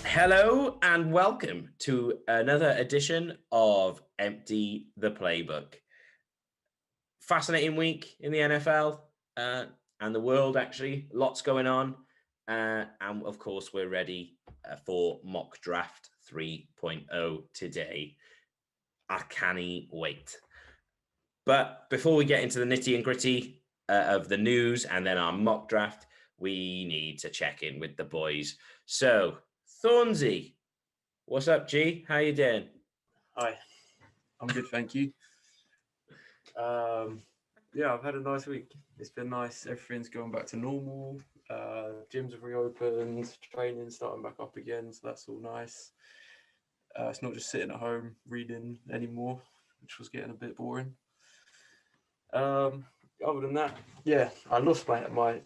Hello and welcome to another edition of Empty the Playbook. Fascinating week in the NFL and the world, actually. Lots going on. And of course, we're ready for Mockdraft 3.0 today. I can't wait. But before we get into the nitty and gritty of the news and then our mock draft, we need to check in with the boys. So, Thornsy, what's up, G? How you doing? Hi, I'm good, thank you. Yeah, I've had a nice week. It's been nice. Everything's going back to normal. Gyms have reopened, training starting back up again, so that's all nice. It's not just sitting at home reading anymore, which was getting a bit boring. Other than that, yeah, I lost my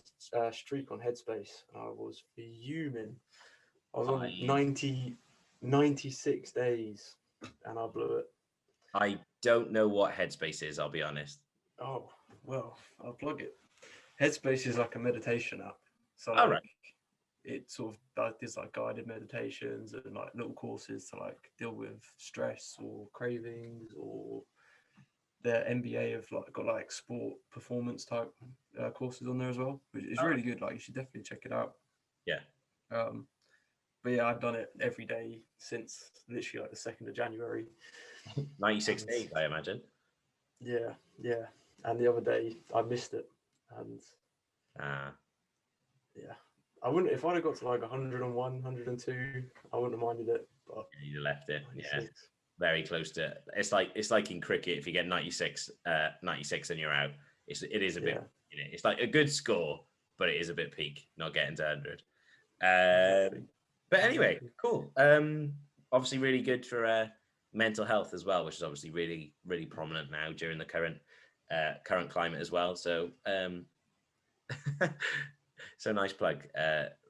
streak on Headspace. I was fuming. I was on 96 days, and I blew it. I don't know what Headspace is, I'll be honest. Oh, well, I'll plug it. Headspace is like a meditation app. So right. It sort of does like guided meditations and like little courses to like deal with stress or cravings, or the MBA have like got like sport performance type courses on there as well, which is really good. Like you should definitely check it out. Yeah. But yeah, I've done it every day since literally like the 2nd of January. 96 days, I imagine. Yeah. And the other day I missed it, and yeah, I wouldn't, if I'd have got to like 101, 102, I wouldn't have minded it. But you left it. 96. Yeah, very close to it. It's like in cricket, if you get 96 and you're out, it is a bit. You know, it's like a good score, but it is a bit peak, not getting to 100. Exactly. But anyway, cool. Obviously, really good for mental health as well, which is obviously really, really prominent now during the current climate as well. So, so nice plug,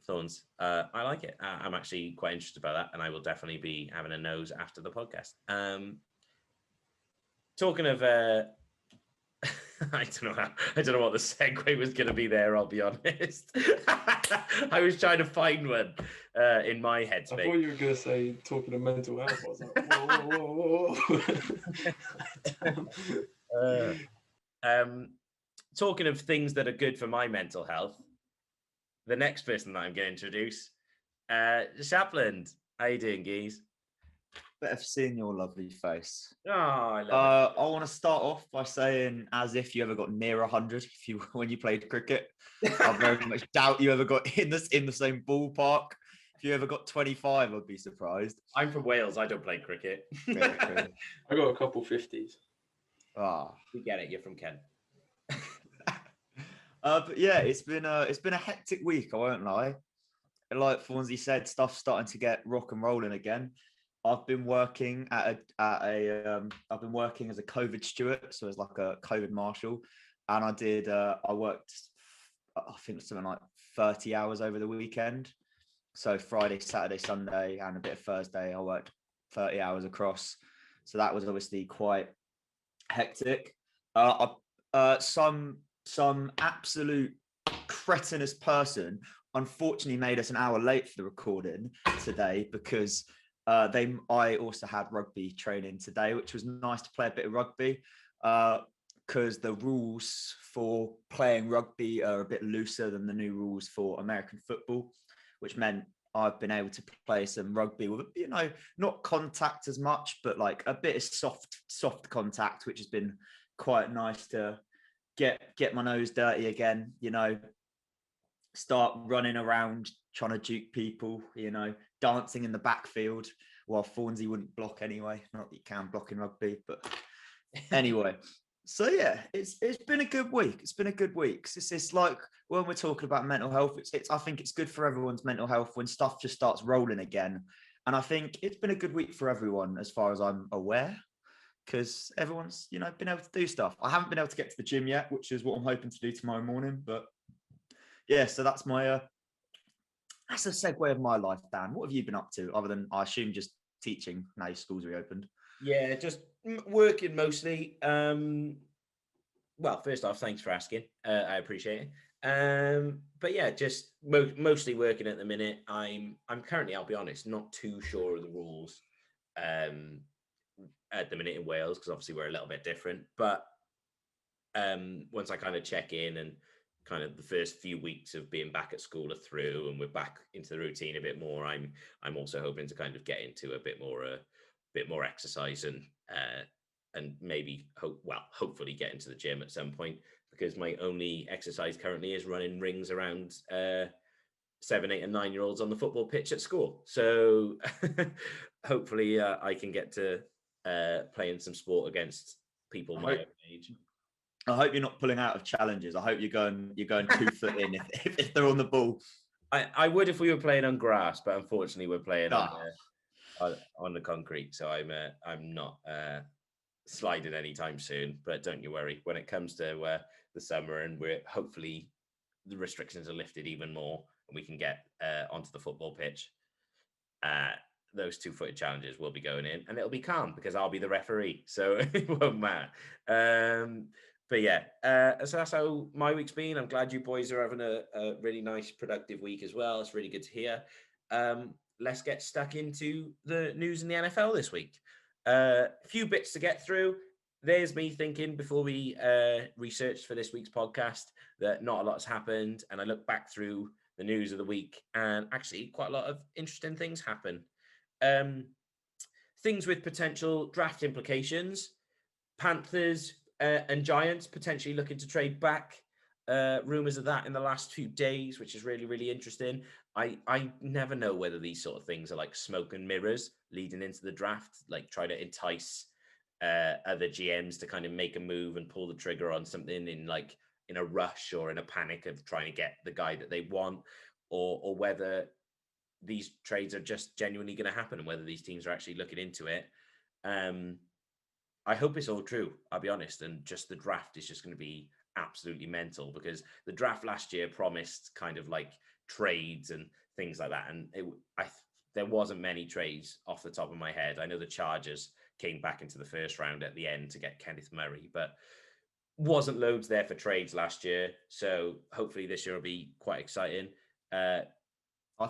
Thorns. I like it. I'm actually quite interested about that, and I will definitely be having a nose after the podcast. Talking of, I don't know what the segue was going to be there. I'll be honest. I was trying to find one in my headspace. I thought you were going to say talking of mental health. I was like, whoa. Talking of things that are good for my mental health, the next person that I'm going to introduce, Shapland. How you doing, Geese? Better for seeing your lovely face. Oh, I love it. I want to start off by saying, as if you ever got near 100 when you played cricket. I very much doubt you ever got in the same ballpark. If you ever got 25, I'd be surprised. I'm from Wales. I don't play cricket. I got a couple 50s. We get it. You're from Kent. But yeah, it's been a hectic week. I won't lie. Like Thornsy said, stuff's starting to get rock and rolling again. I've been working I've been working as a COVID steward, so as like a COVID marshal, and I worked, I think something like 30 hours over the weekend. So Friday, Saturday, Sunday, and a bit of Thursday, I worked 30 hours across. So that was obviously quite hectic. Some absolute cretinous person unfortunately made us an hour late for the recording today because I also had rugby training today, which was nice to play a bit of rugby because the rules for playing rugby are a bit looser than the new rules for American football, which meant I've been able to play some rugby with, not contact as much, but like a bit of soft contact, which has been quite nice to get my nose dirty again, start running around trying to juke people, dancing in the backfield while Thornsy wouldn't block anyway. Not that you can block in rugby, but anyway. So yeah, it's been a good week. It's been a good week. It's like when we're talking about mental health, I think it's good for everyone's mental health when stuff just starts rolling again. And I think it's been a good week for everyone as far as I'm aware, because everyone's, been able to do stuff. I haven't been able to get to the gym yet, which is what I'm hoping to do tomorrow morning. But yeah, so that's my that's a segue of my life, Dan. What have you been up to other than, I assume, just teaching now schools reopened? Yeah, just working mostly. Well, first off, thanks for asking. I appreciate it. But yeah, just mostly working at the minute. I'm currently, I'll be honest, not too sure of the rules um, at the minute in Wales, because obviously we're a little bit different. But once I kind of check in and kind of the first few weeks of being back at school are through and we're back into the routine a bit more, I'm also hoping to kind of get into a bit more exercise and maybe hopefully get into the gym at some point, because my only exercise currently is running rings around 7, 8, and 9-year-olds on the football pitch at school. So hopefully I can get to playing some sport against people my own age. I hope you're not pulling out of challenges. I hope you're going 2 foot in if they're on the ball. I would if we were playing on grass, but unfortunately we're playing on the concrete, so I'm not sliding anytime soon. But don't you worry, when it comes to the summer and we're hopefully the restrictions are lifted even more and we can get onto the football pitch, those 2-footed challenges will be going in, and it'll be calm because I'll be the referee, so it won't matter. But yeah, so that's how my week's been. I'm glad you boys are having a really nice, productive week as well. It's really good to hear. Let's get stuck into the news in the NFL this week. A few bits to get through. There's me thinking before we researched for this week's podcast that not a lot's happened. And I look back through the news of the week and actually quite a lot of interesting things happen. Things with potential draft implications. Panthers and Giants potentially looking to trade back. Rumors of that in the last few days, which is really, really interesting. I never know whether these sort of things are like smoke and mirrors leading into the draft, like try to entice other GMs to kind of make a move and pull the trigger on something in a rush or in a panic of trying to get the guy that they want, or whether these trades are just genuinely going to happen and whether these teams are actually looking into it. I hope it's all true, I'll be honest, and just the draft is just going to be absolutely mental, because the draft last year promised kind of like trades and things like that, and there wasn't many trades off the top of my head. I know the Chargers came back into the first round at the end to get Kenneth Murray, but wasn't loads there for trades last year. So hopefully this year will be quite exciting. I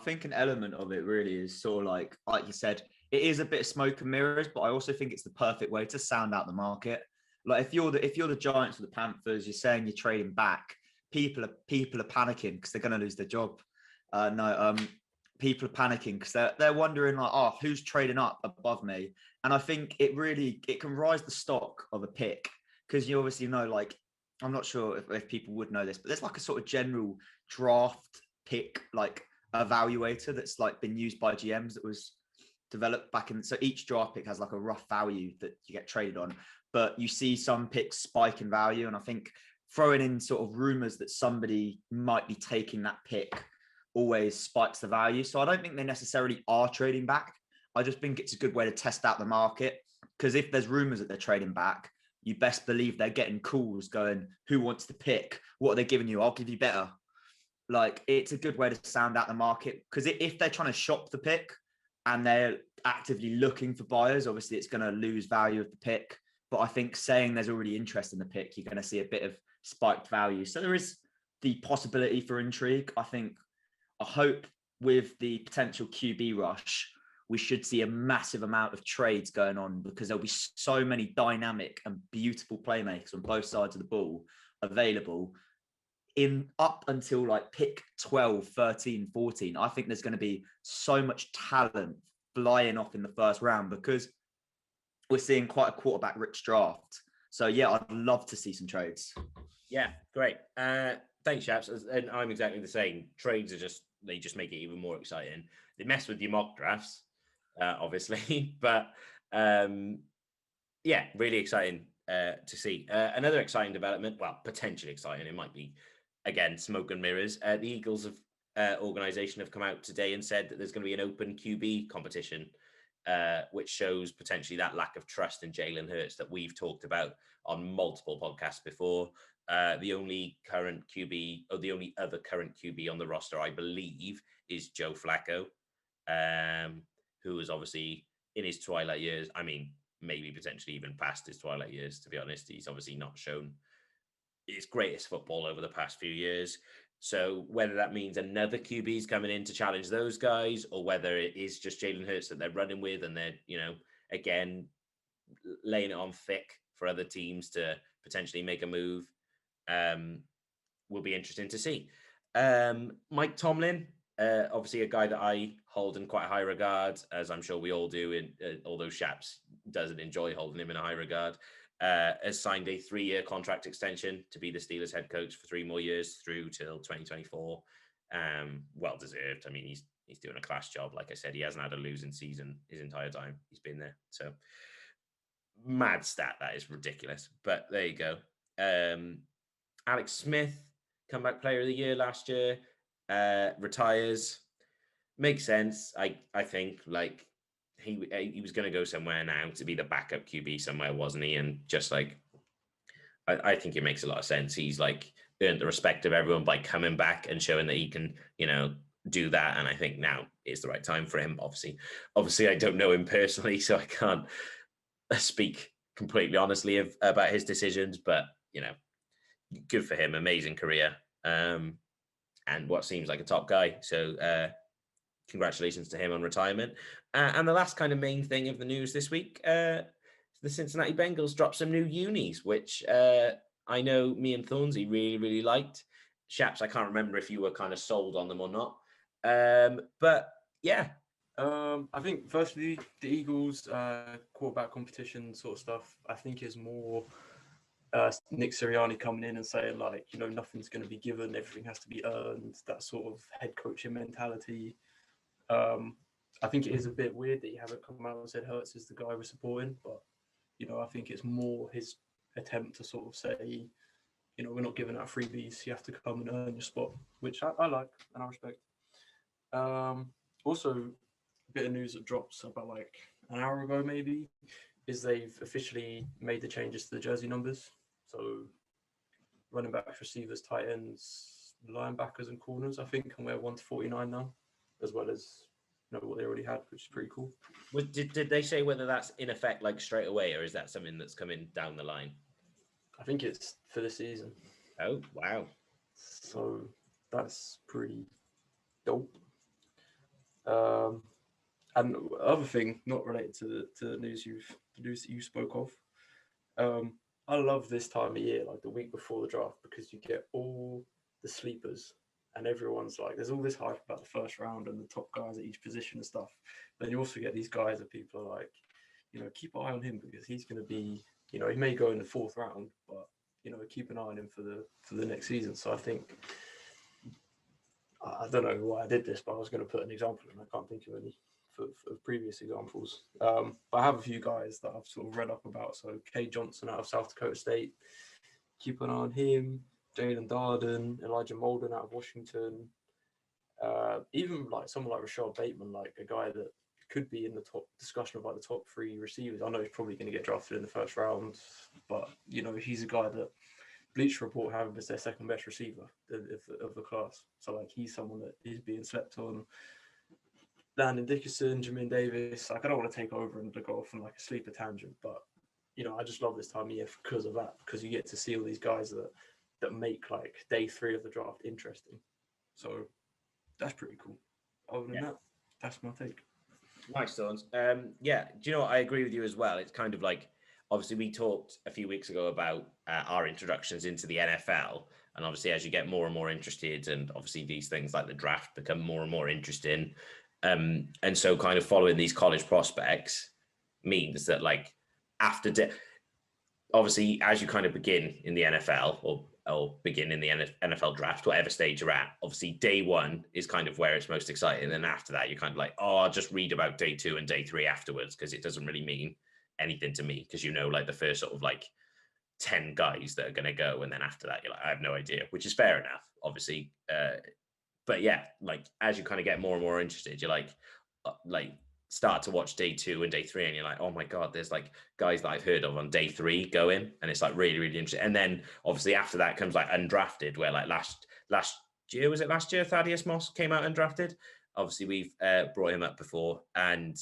think an element of it really is sort of like you said, it is a bit of smoke and mirrors, but I also think it's the perfect way to sound out the market. Like if you're the Giants or the Panthers, you're saying you're trading back, people are panicking because they're going to lose their job. People are panicking because they're wondering like, oh, who's trading up above me? And I think it can rise the stock of a pick, because you obviously know, like, I'm not sure if people would know this, but there's like a sort of general draft pick like evaluator that's like been used by GMs that was developed back in. So each draft pick has like a rough value that you get traded on, but you see some picks spike in value. And I think throwing in sort of rumors that somebody might be taking that pick always spikes the value. So I don't think they necessarily are trading back. I just think it's a good way to test out the market, because if there's rumors that they're trading back, you best believe they're getting calls going, who wants to pick? What are they giving you? I'll give you better. Like, it's a good way to sound out the market, because if they're trying to shop the pick and they're actively looking for buyers, obviously it's going to lose value of the pick. But I think saying there's already interest in the pick, you're going to see a bit of spiked value. So there is the possibility for intrigue. I hope with the potential QB rush, we should see a massive amount of trades going on, because there'll be so many dynamic and beautiful playmakers on both sides of the ball available in up until like pick 12, 13, 14. I think there's going to be so much talent flying off in the first round, because we're seeing quite a quarterback rich draft. So yeah, I'd love to see some trades. Yeah, great. Thanks, Shaps. And I'm exactly the same. Trades they just make it even more exciting. They mess with your mock drafts, obviously, but yeah, really exciting to see. Another exciting development, well, potentially exciting, it might be, again, smoke and mirrors. The Eagles organization have come out today and said that there's going to be an open QB competition, which shows potentially that lack of trust in Jalen Hurts that we've talked about on multiple podcasts before. The only current QB, or the only other current QB on the roster, I believe, is Joe Flacco, who is obviously in his twilight years. I mean, maybe potentially even past his twilight years, to be honest. He's obviously not shown his greatest football over the past few years. So whether that means another QB is coming in to challenge those guys, or whether it is just Jalen Hurts that they're running with and they're, again, laying it on thick for other teams to potentially make a move, will be interesting to see. Mike Tomlin, obviously a guy that I hold in quite a high regard, as I'm sure we all do, although Shaps doesn't enjoy holding him in a high regard, has signed a 3-year contract extension to be the Steelers head coach for 3 more years through till 2024. Well deserved. I mean, he's doing a class job. Like I said, he hasn't had a losing season his entire time he's been there. So mad stat, that is ridiculous. But there you go. Alex Smith, comeback player of the year last year, retires. Makes sense. I think like he was going to go somewhere now to be the backup QB somewhere, wasn't he? And just like I think it makes a lot of sense. He's like earned the respect of everyone by coming back and showing that he can, do that. And I think now is the right time for him. Obviously, I don't know him personally, so I can't speak completely honestly about his decisions. But good for him. Amazing career, and what seems like a top guy. So congratulations to him on retirement. And the last kind of main thing of the news this week, the Cincinnati Bengals dropped some new unis, which I know me and Thornsy really, really liked. Shaps, I can't remember if you were kind of sold on them or not. But yeah. I think firstly, the Eagles quarterback competition sort of stuff, I think is more Nick Sirianni coming in and saying like, nothing's going to be given, everything has to be earned, that sort of head coaching mentality. I think it is a bit weird that you haven't come out and said Hurts is the guy we're supporting, but I think it's more his attempt to sort of say, we're not giving out freebies, you have to come and earn your spot, which I like and I respect. Also, a bit of news that drops about like an hour ago maybe is they've officially made the changes to the jersey numbers. So running backs, receivers, tight ends, linebackers and corners, I think, can wear 1 to 49 now, as well as what they already had, which is pretty cool. Did they say whether that's in effect like straight away, or is that something that's coming down the line? I think it's for the season. Oh, wow. So that's pretty dope. And other thing, not related to the news that you spoke of. I love this time of year, like the week before the draft, because you get all the sleepers and everyone's like, there's all this hype about the first round and the top guys at each position and stuff. Then you also get these guys that people are like, keep an eye on him because he's going to be, he may go in the 4th round, but keep an eye on him for the next season. So I think, I don't know why I did this, but I was going to put an example and I can't think of any for previous examples. But I have a few guys that I've sort of read up about. So Kay Johnson out of South Dakota State, keep an eye on him. Jalen Darden, Elijah Molden out of Washington. Even like someone like Rashad Bateman, like a guy that could be in the top discussion of like the top 3 receivers. I know he's probably going to get drafted in the 1st round, but he's a guy that Bleacher Report have him as their 2nd best receiver of the class. So like he's someone that is being slept on. Landon Dickerson, Jermaine Davis. Like I don't want to take over and go off on like a sleeper tangent, but I just love this time of year because of that, because you get to see all these guys that make like day 3 of the draft interesting. So that's pretty cool. Other than that, that's my take. Nice, Thorns. Yeah, do you know what? I agree with you as well. It's kind of like, obviously we talked a few weeks ago about our introductions into the NFL. And obviously as you get more and more interested, and obviously these things like the draft become more and more interesting. And so kind of following these college prospects means that like obviously as you kind of begin in the NFL or begin in the NFL draft, whatever stage you're at, obviously day 1 is kind of where it's most exciting. And then after that, you're kind of like, I'll just read about day 2 and day 3 afterwards, because it doesn't really mean anything to me, because like the first sort of like 10 guys that are going to go. And then after that, you're like, I have no idea, which is fair enough, obviously. But yeah, like as you kind of get more and more interested, you're like start to watch day 2 and day 3, and you're like, oh my god, there's like guys that I've heard of on day 3 going, and it's like really, really interesting. And then obviously after that comes like undrafted, where like last year, was it last year, Thaddeus Moss came out undrafted. Obviously we've brought him up before, and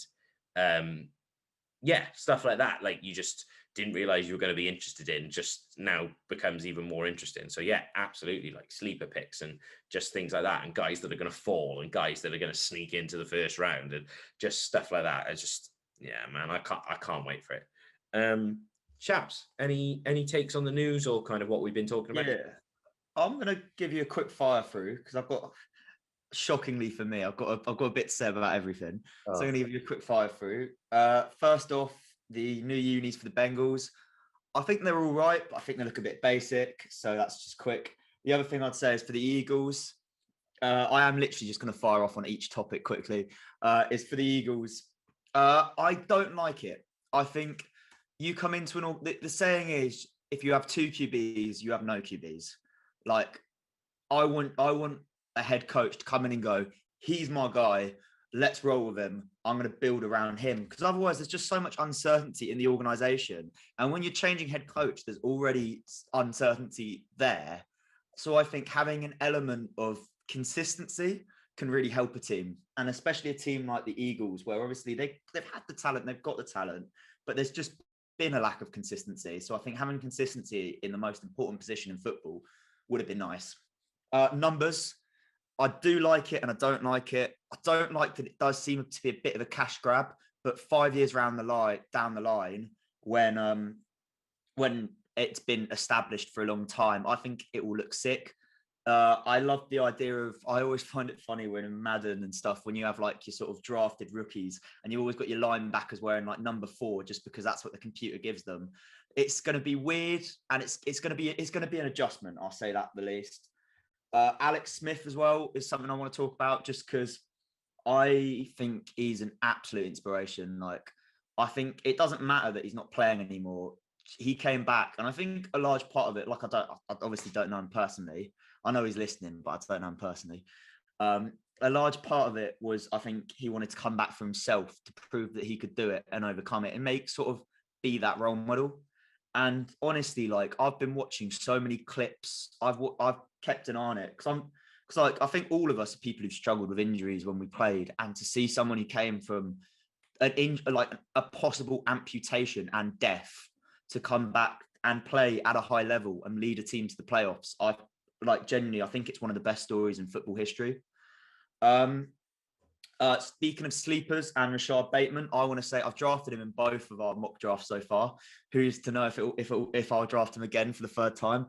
yeah, stuff like that, like you just didn't realize you were going to be interested in, just now becomes even more interesting. So yeah, absolutely, like sleeper picks and just things like that, and guys that are going to fall and guys that are going to sneak into the first round and just stuff like that. It's just, yeah, man, I can't wait for it. Shaps, any takes on the news or kind of what we've been talking about? Yeah, I'm going to give you a quick fire through because I've got, shockingly for me, I've got a bit to say about everything. So I'm going to give you a quick fire through. First off, the new unis for the Bengals. I think they're all right, but I think they look a bit basic. So that's just quick. The other thing I'd say is for the Eagles, I am literally just going to fire off on each topic quickly. Is for the Eagles. I don't like it. I think you come into the saying is, if you have 2 QBs, you have no QBs. Like, I want a head coach to come in and go, he's my guy, let's roll with him. I'm going to build around him. Because otherwise there's just so much uncertainty in the organization. And when you're changing head coach, there's already uncertainty there. So I think having an element of consistency can really help a team. And especially a team like the Eagles, where obviously they've had the talent, they've got the talent, but there's just been a lack of consistency. So I think having consistency in the most important position in football would have been nice. Numbers, I do like it and I don't like it. I don't like that it does seem to be a bit of a cash grab, but 5 years down the line, when it's been established for a long time, I think it will look sick. I love the idea of, I always find it funny when in Madden and stuff, when you have like your sort of drafted rookies and you always got your linebackers wearing like number 4, just because that's what the computer gives them. It's going to be weird, and it's going to be an adjustment. I'll say that at the least. Alex Smith as well is something I want to talk about, just because I think he's an absolute inspiration. Like, I think it doesn't matter that he's not playing anymore. He came back, and I think a large part of it, like I obviously don't know him personally. I know he's listening, but I don't know him personally. A large part of it was, I think he wanted to come back for himself to prove that he could do it and overcome it and be that role model. And honestly, like, I've been watching so many clips. I've kept an eye on it because I think all of us are people who've struggled with injuries when we played, and to see someone who came from a possible amputation and death to come back and play at a high level and lead a team to the playoffs, genuinely, I think it's one of the best stories in football history. Speaking of sleepers and Rashad Bateman, I want to say I've drafted him in both of our mock drafts so far. Who's to know if I'll draft him again for the 3rd time?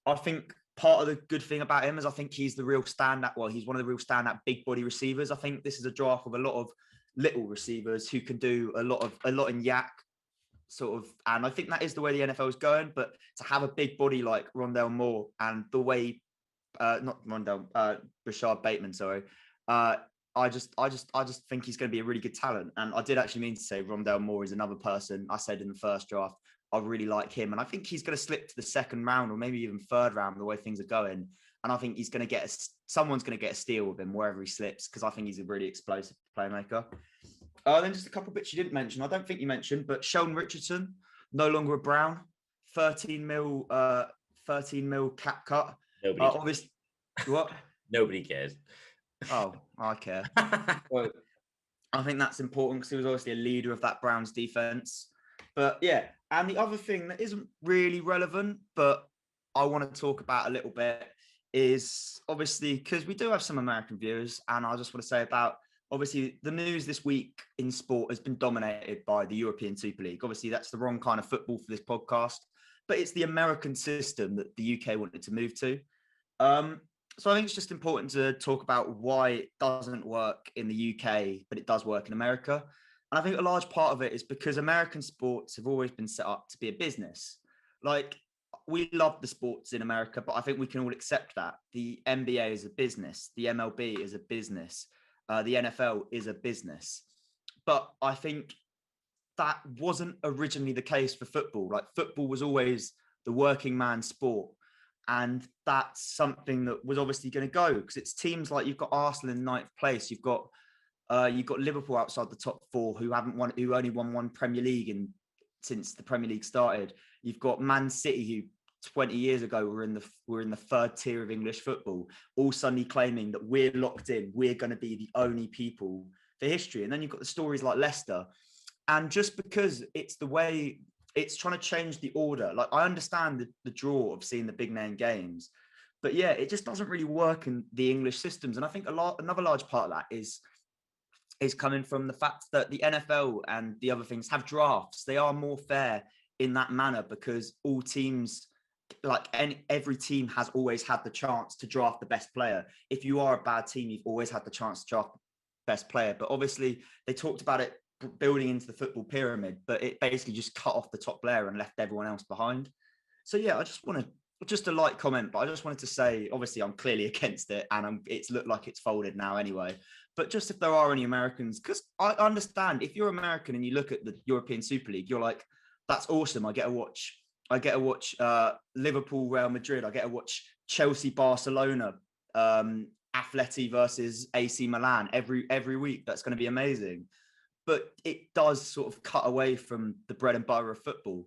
I think part of the good thing about him is I think he's the real standout. Well, he's one of the real standout big body receivers. I think this is a draft with a lot of little receivers who can do a lot in yak sort of, and I think that is the way the NFL is going. But to have a big body like Rondale Moore and the way, Rashad Bateman, sorry. I just think he's going to be a really good talent. And I did actually mean to say Rondale Moore is another person I said in the first draft. I really like him. And I think he's going to slip to the 2nd round or maybe even 3rd round, the way things are going. And I think he's going to someone's going to get a steal with him wherever he slips, because I think he's a really explosive playmaker. Then just a couple of bits you didn't mention. I don't think you mentioned, but Sheldon Richardson, no longer a Brown, 13 mil cap cut. Obviously, what? Nobody cares. Oh, I care. Well, I think that's important because he was obviously a leader of that Browns defense. But yeah, and the other thing that isn't really relevant, but I want to talk about a little bit, is obviously because we do have some American viewers, and I just want to say about, obviously, the news this week in sport has been dominated by the European Super League. Obviously, that's the wrong kind of football for this podcast, but it's the American system that the UK wanted to move to. So I think it's just important to talk about why it doesn't work in the UK, but it does work in America. And I think a large part of it is because American sports have always been set up to be a business. Like, we love the sports in America, but I think we can all accept that. The NBA is a business. The MLB is a business. The NFL is a business. But I think that wasn't originally the case for football. Like, football was always the working man sport. And that's something that was obviously going to go, because it's teams like, you've got Arsenal in 9th place, you've got You've got Liverpool outside the top four who only won one Premier League since the Premier League started. You've got Man City who 20 years ago were in the third tier of English football, all suddenly claiming that we're locked in, we're going to be the only people for history. And then you've got the stories like Leicester. And just because it's the way it's trying to change the order, like I understand the draw of seeing the big name games, but yeah, it just doesn't really work in the English systems. And I think another large part of that is coming from the fact that the NFL and the other things have drafts. They are more fair in that manner because all teams, every team has always had the chance to draft the best player. If you are a bad team, you've always had the chance to draft the best player. But obviously they talked about it building into the football pyramid, but it basically just cut off the top player and left everyone else behind. So yeah, just a light comment, but I just wanted to say, obviously I'm clearly against it and it's looked like it's folded now anyway. But just if there are any Americans, because I understand if you're American and you look at the European Super League, you're like, that's awesome. I get to watch Liverpool, Real Madrid. I get to watch Chelsea, Barcelona, Atleti versus AC Milan every week. That's going to be amazing. But it does sort of cut away from the bread and butter of football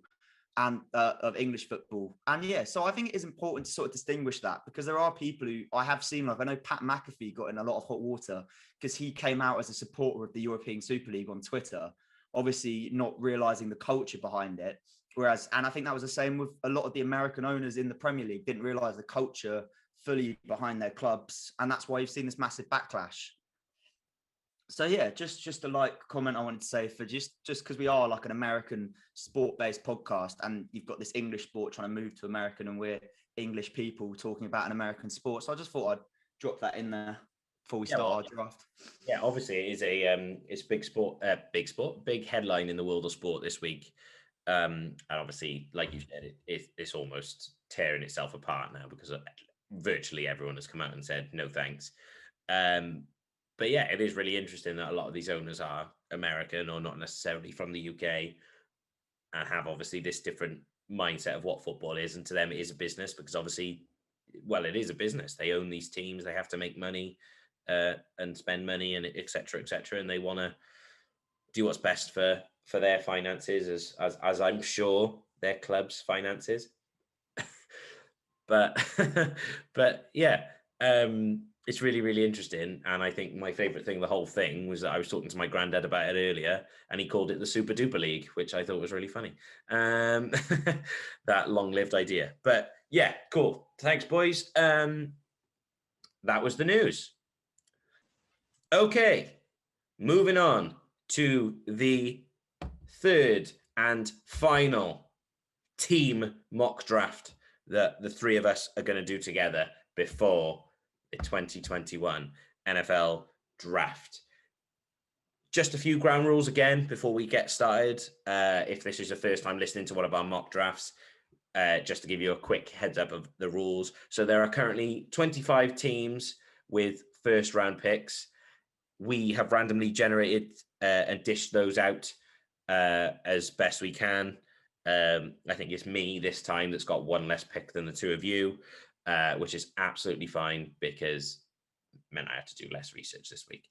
and of English football. And yeah, so I think it is important to sort of distinguish that because there are people who I have seen, like I know Pat McAfee got in a lot of hot water because he came out as a supporter of the European Super League on Twitter, obviously not realizing the culture behind it. And I think that was the same with a lot of the American owners in the Premier League, didn't realize the culture fully behind their clubs. And that's why you've seen this massive backlash. So yeah, just a comment I wanted to say for just because we are like an American sport-based podcast and you've got this English sport trying to move to American and we're English people talking about an American sport. So I just thought I'd drop that in there before we start our draft. Yeah, obviously it is it's big headline in the world of sport this week. And obviously, like you said, it's almost tearing itself apart now because virtually everyone has come out and said no thanks. But yeah, it is really interesting that a lot of these owners are American or not necessarily from the UK and have obviously this different mindset of what football is. And to them, it is a business because obviously, well, it is a business. They own these teams. They have to make money and spend money and et cetera, and they want to do what's best for their finances as I'm sure their club's finances. but yeah, it's really, really interesting. And I think my favorite thing, the whole thing, was that I was talking to my granddad about it earlier and he called it the Super Duper League, which I thought was really funny. That long-lived idea. But yeah, cool. Thanks, boys. That was the news. Okay, moving on to the third and final team mock draft that the three of us are going to do together before the 2021 NFL draft. Just a few ground rules again before we get started. If this is your first time listening to one of our mock drafts, just to give you a quick heads up of the rules. So there are currently 25 teams with first round picks. We have randomly generated and dished those out as best we can. I think it's me this time that's got one less pick than the two of you, which is absolutely fine because it meant I had to do less research this week.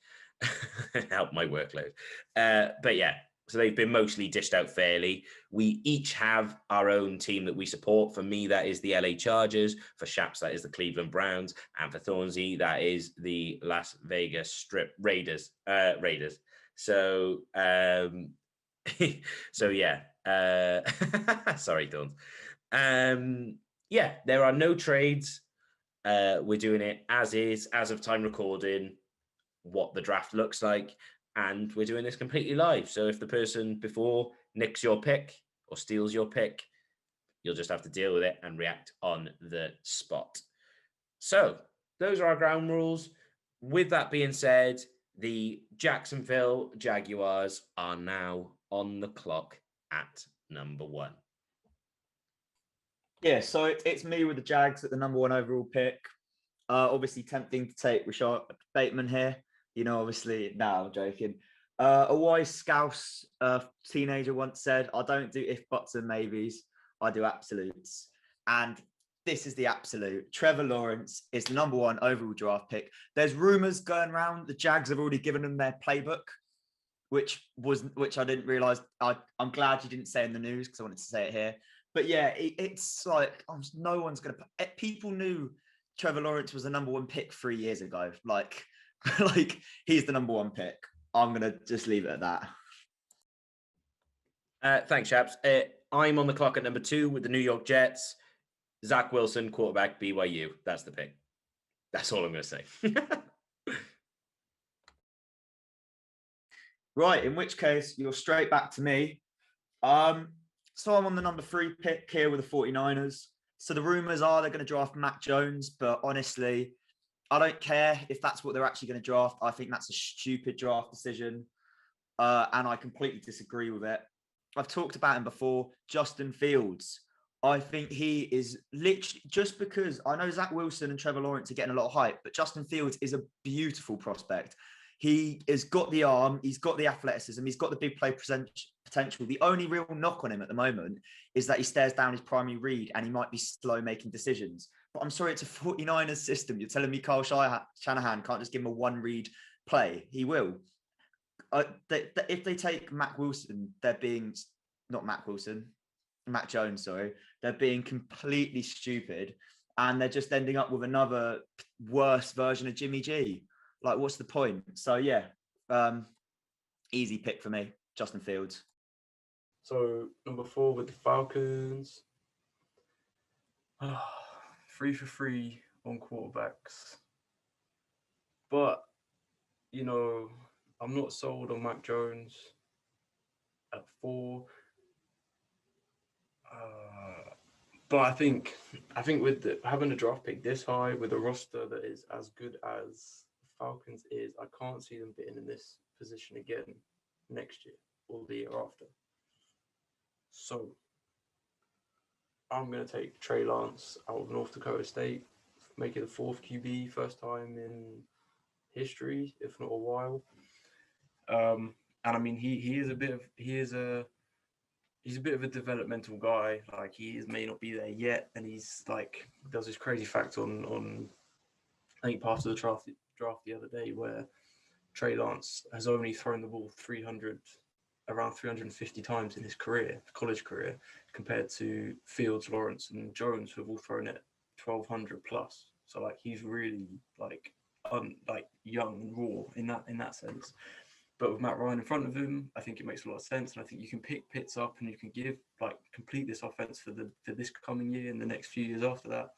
Help my workload. But yeah, so they've been mostly dished out fairly. We each have our own team that we support. For me, that is the LA Chargers. For Shaps, that is the Cleveland Browns. And for Thornsy, that is the Las Vegas Strip Raiders. So, so yeah. Sorry, Thorns. Yeah, there are no trades. We're doing it as is, as of time recording, what the draft looks like. And we're doing this completely live. So if the person before nicks your pick or steals your pick, you'll just have to deal with it and react on the spot. So those are our ground rules. With that being said, the Jacksonville Jaguars are now on the clock at number 1. Yeah, so it's me with the Jags at the number 1 overall pick. Obviously tempting to take Rashad Bateman here. You know, obviously, no, I'm joking. A wise Scouse teenager once said, I don't do if, buts, and maybes. I do absolutes. And this is the absolute. Trevor Lawrence is the #1 overall draft pick. There's rumors going around. The Jags have already given them their playbook, which I didn't realize. I'm glad you didn't say in the news because I wanted to say it here. But yeah, it's like no one's gonna. People knew Trevor Lawrence was the #1 pick 3 years ago. Like he's the #1 pick. I'm gonna just leave it at that. Thanks, chaps. I'm on the clock at #2 with the New York Jets. Zach Wilson, quarterback, BYU. That's the pick. That's all I'm going to say. Right, in which case you're straight back to me. So I'm on the #3 pick here with the 49ers. So the rumors are they're going to draft Mac Jones, but honestly, I don't care if that's what they're actually going to draft. I think that's a stupid draft decision, and I completely disagree with it. I've talked about him before, Justin Fields. I think he is literally, just because I know Zach Wilson and Trevor Lawrence are getting a lot of hype, but Justin Fields is a beautiful prospect. He has got the arm, he's got the athleticism, he's got the big play potential. The only real knock on him at the moment is that he stares down his primary read and he might be slow making decisions. But I'm sorry, it's a 49ers system. You're telling me Kyle Shanahan can't just give him a one read play? He will. If they take Mac Wilson, they're being, not Mac Wilson, Mac Jones, sorry, they're being completely stupid and they're just ending up with another worse version of Jimmy G. Like, what's the point? So yeah, easy pick for me, Justin Fields. So #4 with the Falcons. 3 for 3 on quarterbacks. But, you know, I'm not sold on Mac Jones at 4. But I think with having a draft pick this high with a roster that is as good as Falcons is, I can't see them being in this position again next year or the year after. So I'm going to take Trey Lance out of North Dakota State, make it the 4th QB, first time in history, if not a while. And I mean, he's a bit of a developmental guy. Like, he may not be there yet, and he's like, there was this crazy fact on I think part of the draft the other day where Trey Lance has only thrown the ball around 350 times in his college career, compared to Fields, Lawrence, and Jones, who have all thrown it 1,200 plus. So like, he's really like young and raw in that sense. But with Matt Ryan in front of him, I think it makes a lot of sense, and I think you can pick Pitts up and you can complete this offense for this coming year and the next few years after that.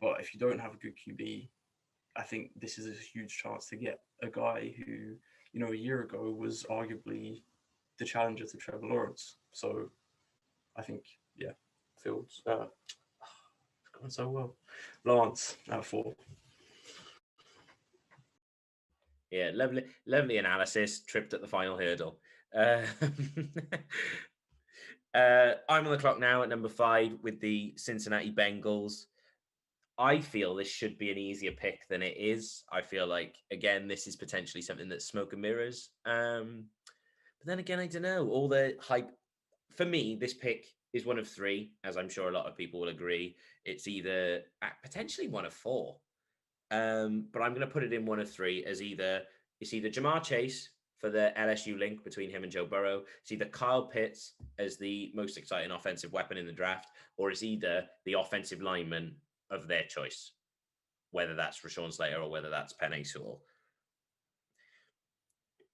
But if you don't have a good QB, I think this is a huge chance to get a guy who, you know, a year ago was arguably the challenger to Trevor Lawrence. So I think, yeah, Fields. It's going so well. Lawrence at 4. Yeah, lovely analysis. Tripped at the final hurdle. I'm on the clock now at #5 with the Cincinnati Bengals. I feel this should be an easier pick than it is. I feel like, again, this is potentially something that's smoke and mirrors. But then again, I don't know. All the hype. For me, this pick is one of 3, as I'm sure a lot of people will agree. It's either potentially one of 4. But I'm going to put it in one of 3 as it's either Jamar Chase for the LSU link between him and Joe Burrow. It's either Kyle Pitts as the most exciting offensive weapon in the draft, or it's either the offensive lineman of their choice, whether that's Rashawn Slater or whether that's Penei Sewell.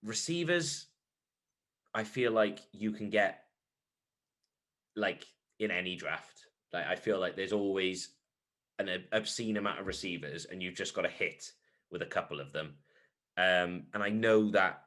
Receivers, I feel like you can get like in any draft. Like, I feel like there's always an obscene amount of receivers and you've just got to hit with a couple of them. And I know that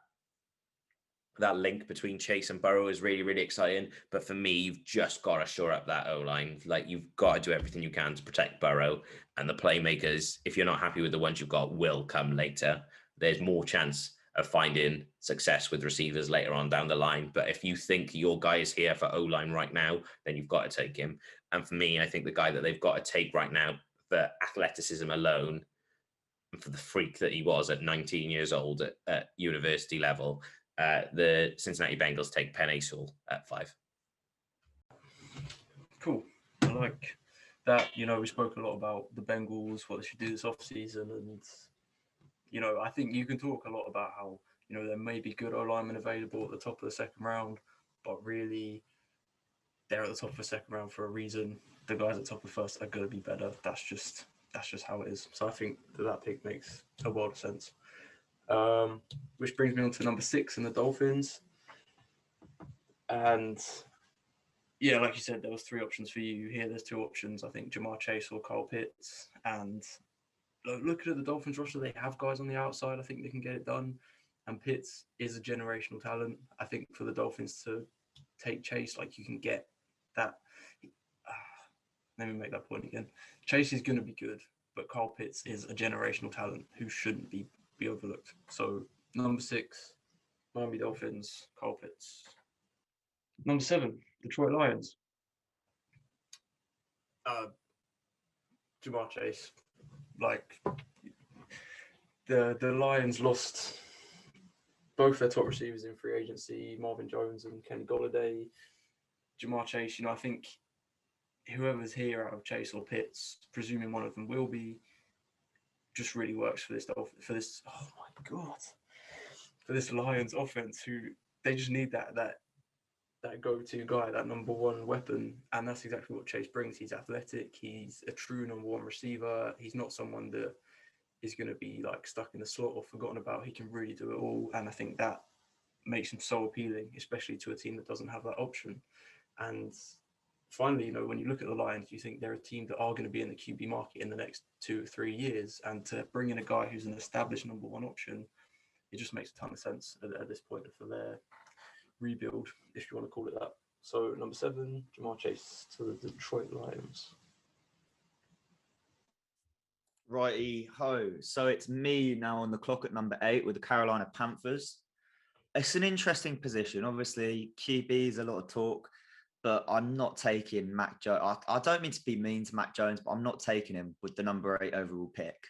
link between Chase and Burrow is really, really exciting. But for me, you've just got to shore up that O-line. Like, you've got to do everything you can to protect Burrow. And the playmakers, if you're not happy with the ones you've got, will come later. There's more chance of finding success with receivers later on down the line. But if you think your guy is here for O-line right now, then you've got to take him. And for me, I think the guy that they've got to take right now for athleticism alone, and for the freak that he was at 19 years old at university level, the Cincinnati Bengals take Penei Sewell at 5. Cool. I like that, we spoke a lot about the Bengals, what they should do this offseason. And, I think you can talk a lot about how, there may be good O-linemen available at the top of the second round, but really they're at the top of the second round for a reason. The guys at the top of the first are going to be better. That's just how it is. So I think that pick makes a world of sense. Which brings me on to number 6 in the Dolphins. And yeah, like you said, there was 3 options for you. Here there's 2 options. I think Jamar Chase or Kyle Pitts. And looking at the Dolphins roster, they have guys on the outside. I think they can get it done. And Pitts is a generational talent. I think for the Dolphins to take Chase, like, you can get that. Let me make that point again. Chase is going to be good, but Kyle Pitts is a generational talent who shouldn't be overlooked. So number 6, Miami Dolphins, Kyle Pitts. Number 7, Detroit Lions. Jamar Chase. Like, the Lions lost both their top receivers in free agency, Marvin Jones and Kenny Golladay. Jamar Chase, I think whoever's here out of Chase or Pitts, presuming one of them will be, just really works for this Lions offense, who they just need that go-to guy, that number 1 weapon, and that's exactly what Chase brings. He's athletic, he's a true number 1 receiver. He's not someone that is going to be like stuck in the slot or forgotten about. He can really do it all, and I think that makes him so appealing, especially to a team that doesn't have that option. And finally, when you look at the Lions, you think they're a team that are going to be in the QB market in the next 2 or 3 years, and to bring in a guy who's an established number 1 option, it just makes a ton of sense at this point for their rebuild, if you want to call it that. So number 7, Jamar Chase to the Detroit Lions. Righty ho. So it's me now on the clock at number 8 with the Carolina Panthers. It's an interesting position. Obviously, QB is a lot of talk, but I'm not taking Mac Jones. I don't mean to be mean to Mac Jones, but I'm not taking him with the number 8 overall pick.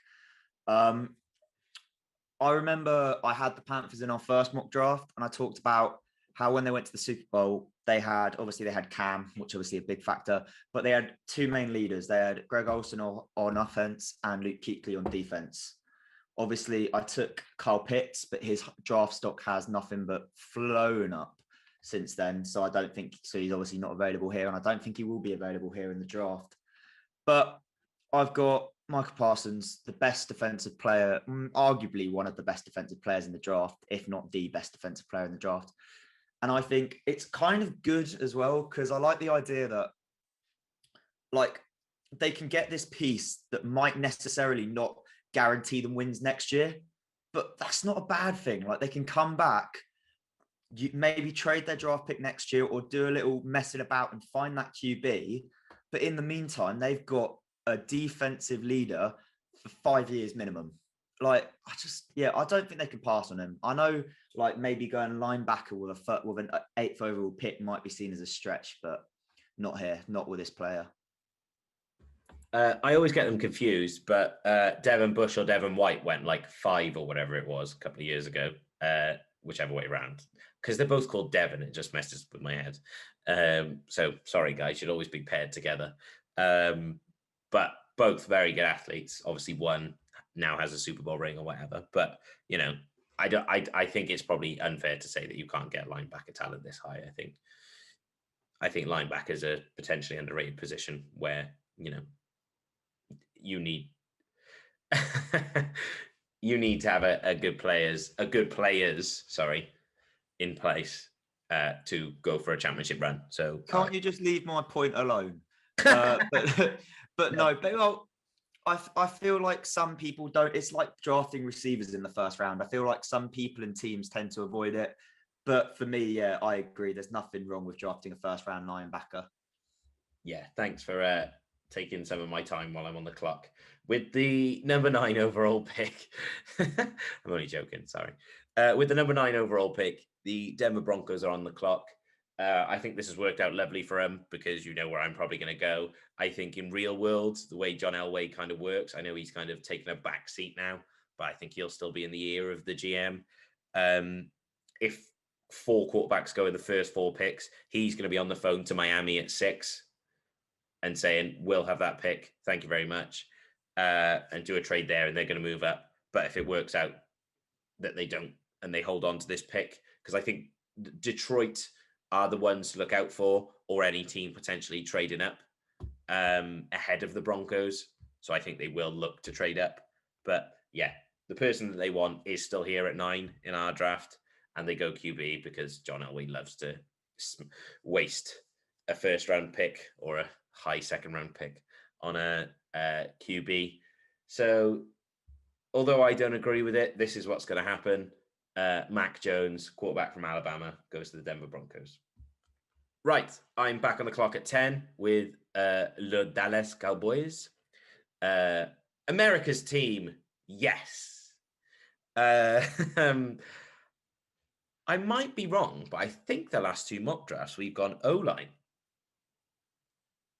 I remember I had the Panthers in our first mock draft, and I talked about how when they went to the Super Bowl, they had Cam, which obviously a big factor, but they had 2 main leaders. They had Greg Olsen on offense and Luke Kuechly on defense. Obviously, I took Kyle Pitts, but his draft stock has nothing but flown up since then. So I don't think he's obviously not available here, and I don't think he will be available here in the draft. But I've got Michael Parsons, the best defensive player, arguably one of the best defensive players in the draft, if not the best defensive player in the draft. And I think it's kind of good as well, because I like the idea that, like, they can get this piece that might necessarily not guarantee them wins next year, but that's not a bad thing. Like, they can come back, maybe trade their draft pick next year or do a little messing about and find that QB. But in the meantime, they've got a defensive leader for 5 years minimum. Like, I don't think they can pass on him. I know, like, maybe going linebacker with an 8th overall pick might be seen as a stretch, but not here, not with this player. I always get them confused, but Devin Bush or Devin White went like 5 or whatever it was a couple of years ago, whichever way around, because they're both called Devin. It just messes with my head. So sorry, guys, you'd always be paired together. But both very good athletes. Obviously, one now has a Super Bowl ring or whatever. But I think it's probably unfair to say that you can't get linebacker talent this high. I think linebacker is a potentially underrated position where you need to have a good players in place to go for a championship run. So can't you just leave my point alone? But I feel like some people don't. It's like drafting receivers in the first round. I feel like some people and teams tend to avoid it. But for me, yeah, I agree. There's nothing wrong with drafting a first round linebacker. Yeah, thanks for taking some of my time while I'm on the clock. With the number 9 overall pick, I'm only joking, sorry. With the number 9 overall pick, the Denver Broncos are on the clock. I think this has worked out lovely for him because you know where I'm probably going to go. I think in real world, the way John Elway kind of works, I know he's kind of taken a back seat now, but I think he'll still be in the ear of the GM. If 4 quarterbacks go in the first 4 picks, he's going to be on the phone to Miami at 6. and saying, we'll have that pick, thank you very much, and do a trade there, and they're going to move up. But if it works out that they don't and they hold on to this pick, because I think Detroit are the ones to look out for, or any team potentially trading up ahead of the Broncos. So I think they will look to trade up. But yeah, the person that they want is still here at 9 in our draft, and they go QB because John Elway loves to waste a first round pick or a high second round pick on a QB. So although I don't agree with it, this is what's going to happen. Mac Jones, quarterback from Alabama, goes to the Denver Broncos. Right, I'm back on the clock at 10 with Le Dallas Cowboys. America's team, yes. I might be wrong, but I think the last 2 mock drafts we've gone O-line.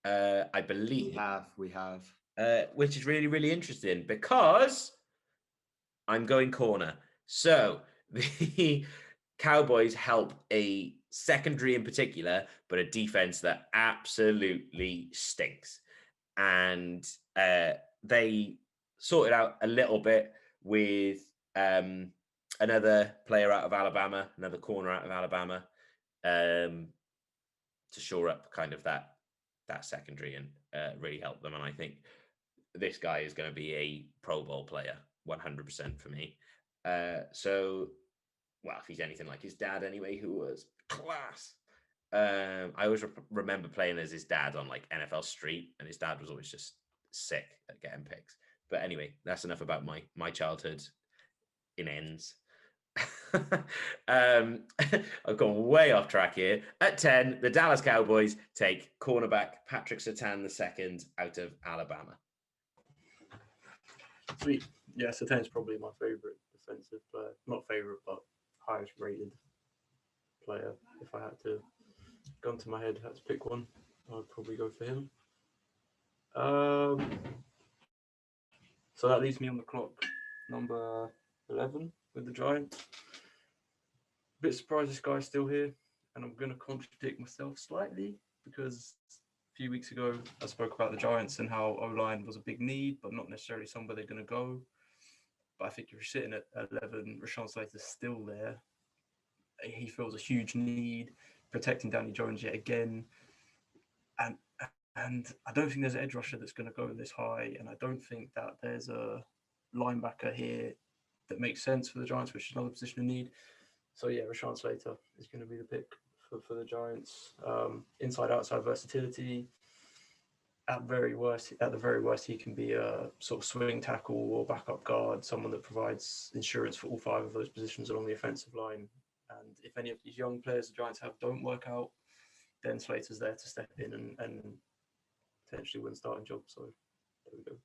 I believe. We have. Which is really, really interesting because I'm going corner. So the Cowboys help a secondary in particular, but a defense that absolutely stinks. And they sorted out a little bit with another player out of Alabama, another corner out of Alabama, to shore up kind of that secondary and really help them. And I think this guy is going to be a Pro Bowl player, 100% for me. So, well, if he's anything like his dad anyway, who was class. I always remember playing as his dad on like NFL Street, and his dad was always just sick at getting picks. But anyway, that's enough about my childhood in ends. I've gone way off track here. At 10, the Dallas Cowboys take cornerback Patrick Surtain II out of Alabama. Sweet. Yeah, Surtain's probably my favorite defensive player. Not favorite, but highest rated player. If I had to, gun to my head, had to pick one, I'd probably go for him. So that leaves me on the clock, number 11 with the Giants. A bit surprised this guy's still here, and I'm going to contradict myself slightly because a few weeks ago I spoke about the Giants and how O-line was a big need, but not necessarily somewhere they're going to go. But I think if you're sitting at 11, Rashawn Slater's still there. He feels a huge need, protecting Danny Jones yet again. And I don't think there's an edge rusher that's going to go this high, and I don't think that there's a linebacker here that makes sense for the Giants, which is another position in need. So yeah, Rashawn Slater is going to be the pick for the Giants. Inside-outside versatility. At the very worst, he can be a sort of swing tackle or backup guard, someone that provides insurance for all 5 of those positions along the offensive line. And if any of these young players the Giants have don't work out, then Slater's there to step in and potentially win starting job. So there we go.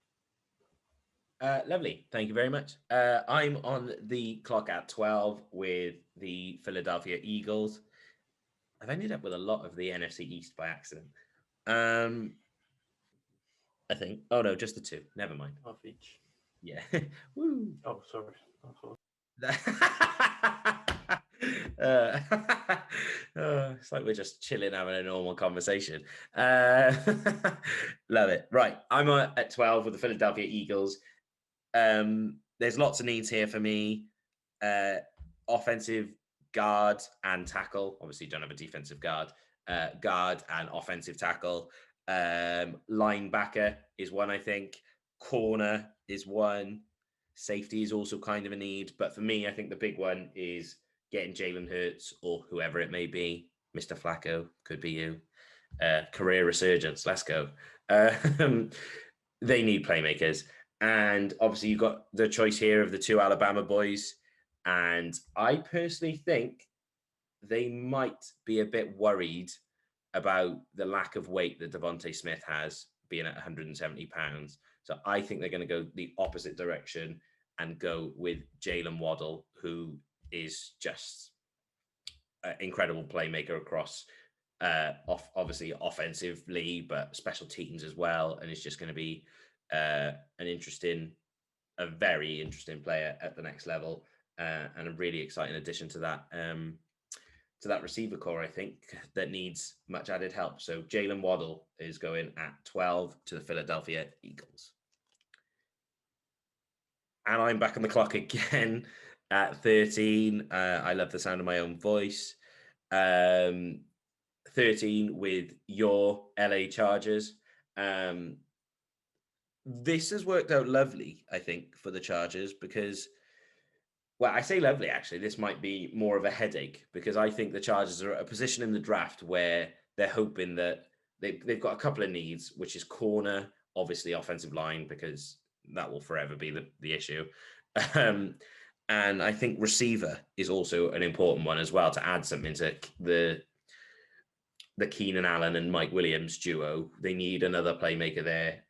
Lovely. Thank you very much. I'm on the clock at 12 with the Philadelphia Eagles. I've ended up with a lot of the NFC East by accident. I think. Oh, no, just the 2. Never mind. Half each. Yeah. Woo. Oh, sorry. It's like we're just chilling, having a normal conversation. Love it. Right. I'm at 12 with the Philadelphia Eagles. There's lots of needs here for me. Offensive guard and tackle. Obviously, don't have a defensive guard. Guard and offensive tackle. Linebacker is one, I think. Corner is one. Safety is also kind of a need. But for me, I think the big one is getting Jalen Hurts or whoever it may be. Mr. Flacco, could be you. Career resurgence. Let's go. They need playmakers. And obviously, you've got the choice here of the 2 Alabama boys. And I personally think they might be a bit worried about the lack of weight that Devontae Smith has, being at 170 pounds. So I think they're going to go the opposite direction and go with Jalen Waddle, who is just an incredible playmaker across, obviously offensively, but special teams as well. And it's just going to be a very interesting player at the next level, and a really exciting addition to to that receiver core, I think, that needs much added help. So Jalen Waddle is going at 12 to the Philadelphia Eagles. And I'm back on the clock again at 13. I love the sound of my own voice. 13 with your LA Chargers. This has worked out lovely, I think, for the Chargers because, well, I say lovely, actually. This might be more of a headache because I think the Chargers are at a position in the draft where they're hoping that they've got a couple of needs, which is corner, obviously offensive line, because that will forever be the issue. And I think receiver is also an important one as well to add something to the Keenan Allen and Mike Williams duo. They need another playmaker there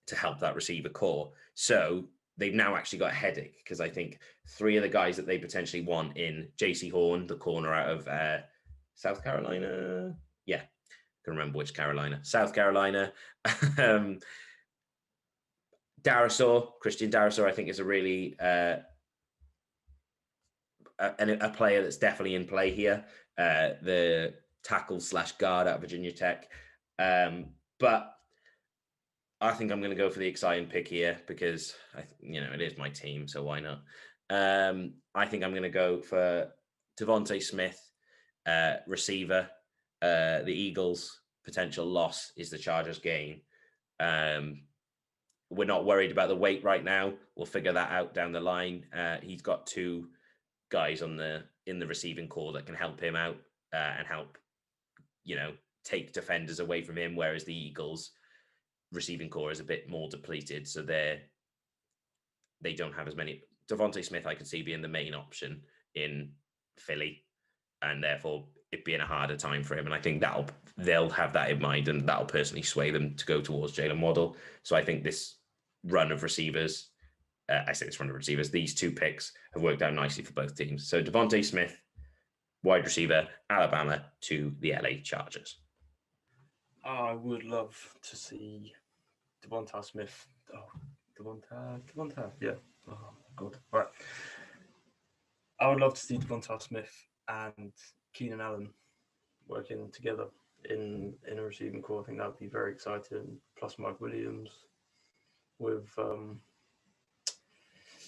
to help that receiver core. So they've now actually got a headache because I think three of the guys that they potentially want in JC Horn, the corner out of South Carolina. Yeah, I can remember which Carolina. South Carolina. Christian Darrisaw, I think, is a really a player that's definitely in play here. The tackle / guard out of Virginia Tech. But I think I'm going to go for the exciting pick here because it is my team, so why not? I think I'm going to go for Devontae Smith, receiver. The Eagles' potential loss is the Chargers' gain. We're not worried about the weight right now. We'll figure that out down the line. He's got two guys in the receiving core that can help him out and help, take defenders away from him, whereas the Eagles' receiving core is a bit more depleted, so they don't have as many. Devontae Smith, I could see being the main option in Philly, and therefore it being a harder time for him. And I think they'll have that in mind, and that'll personally sway them to go towards Jalen Waddle. So I think this run of receivers, these two picks have worked out nicely for both teams. So Devontae Smith, wide receiver, Alabama to the LA Chargers. I would love to see Devonta Smith. Devonta, yeah. Oh, God. Right. I would love to see Devonta Smith and Keenan Allen working together in a receiving core. I think that would be very exciting. Plus Mike Williams with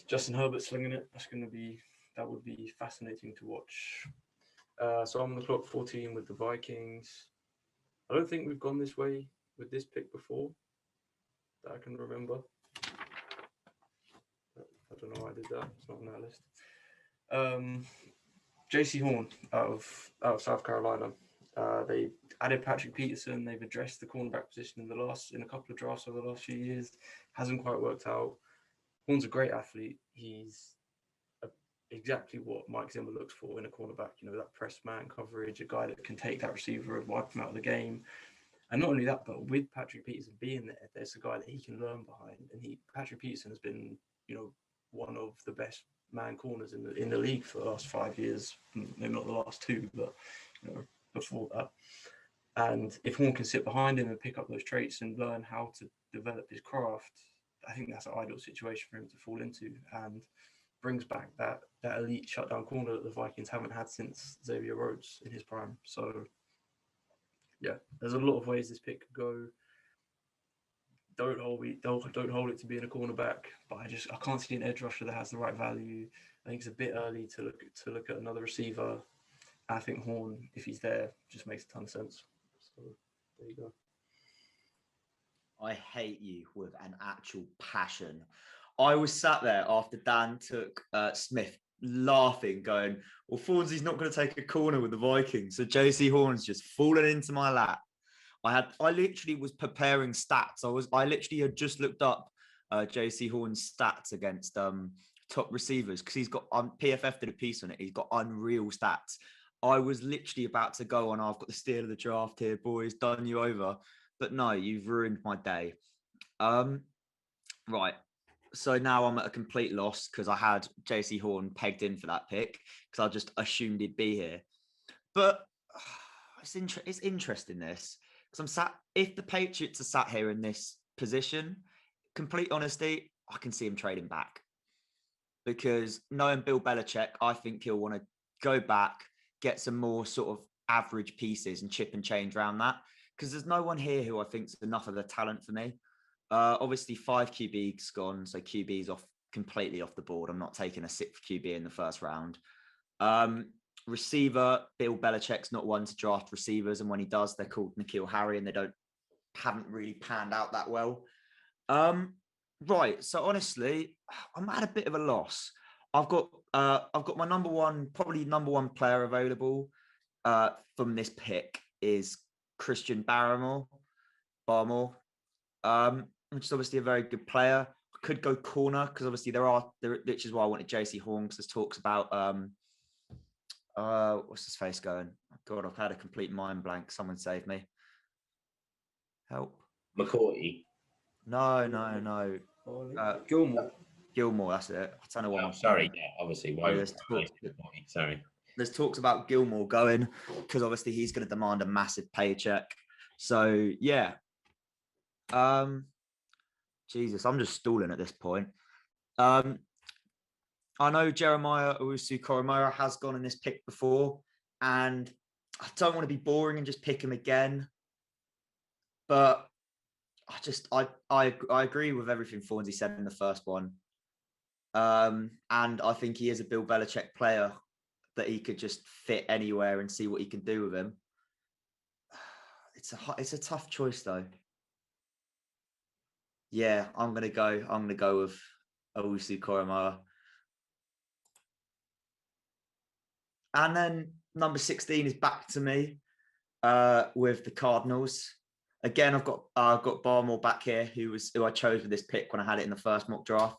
Justin Herbert slinging it. That would be fascinating to watch. So I'm on the clock 14 with the Vikings. I don't think we've gone this way with this pick before that I can remember. I don't know why I did that. It's not on that list. JC Horn out of South Carolina. They added Patrick Peterson. They've addressed the cornerback position in a couple of drafts over the last few years. Hasn't quite worked out. Horn's a great athlete. He's exactly what Mike Zimmer looks for in a cornerback. That press man coverage, a guy that can take that receiver and wipe him out of the game. And not only that, but with Patrick Peterson being there, there's a guy that he can learn behind. And Patrick Peterson has been, one of the best man corners in the league for the last 5 years. Maybe not the last two, but before that. And if Horn can sit behind him and pick up those traits and learn how to develop his craft, I think that's an ideal situation for him to fall into, and brings back that elite shutdown corner that the Vikings haven't had since Xavier Rhodes in his prime. So, yeah, there's a lot of ways this pick could go. Don't hold it to being a cornerback, but I can't see an edge rusher that has the right value. I think it's a bit early to look at another receiver. I think Horn, if he's there, just makes a ton of sense. So there you go. I hate you with an actual passion. I was sat there after Dan took Smith, laughing, going, well, Thornsy's not going to take a corner with the Vikings. So JC Horn's just fallen into my lap. I literally was preparing stats. I literally had just looked up JC Horn's stats against top receivers because he's got PFF did a piece on it. He's got unreal stats. I was literally about to go on. I've got the steal of the draft here, boys. Done you over, but no, you've ruined my day. Right. So now I'm at a complete loss because I had JC Horn pegged in for that pick because I just assumed he'd be here. But it's interesting this. If the Patriots are sat here in this position, complete honesty, I can see him trading back. Because knowing Bill Belichick, I think he'll want to go back, get some more sort of average pieces and chip and change around that, because there's no one here who I think's enough of a talent for me. Obviously 5 QB's gone, so QB's completely off the board. I'm not taking a 6th QB in the first round. Receiver, Bill Belichick's not one to draft receivers, and when he does, they're called N'Keal Harry, and they haven't really panned out that well. Right, so honestly, I'm at a bit of a loss. I've got my probably number one player available from this pick is Christian Barmore, which is obviously a very good player. I could go corner because obviously which is why I wanted JC Horn, because there's talks about what's his face going? Oh God, I've had a complete mind blank. Someone save me. Help. McCourty. No. Gilmore, that's it. I don't know what I'm sorry. Yeah, obviously. Why sorry. There's talks about Gilmore going because obviously he's going to demand a massive paycheck. So yeah. Jesus, I'm just stalling at this point. I know Jeremiah Owusu-Koramoah has gone in this pick before, and I don't want to be boring and just pick him again. But I agree with everything Thornsy said in the first one. And I think he is a Bill Belichick player that he could just fit anywhere and see what he can do with him. It's a tough choice though. Yeah, I'm gonna go with Owusu-Koramoah. And then number 16 is back to me with the Cardinals. Again, I've got Barmore back here, who I chose with this pick when I had it in the first mock draft.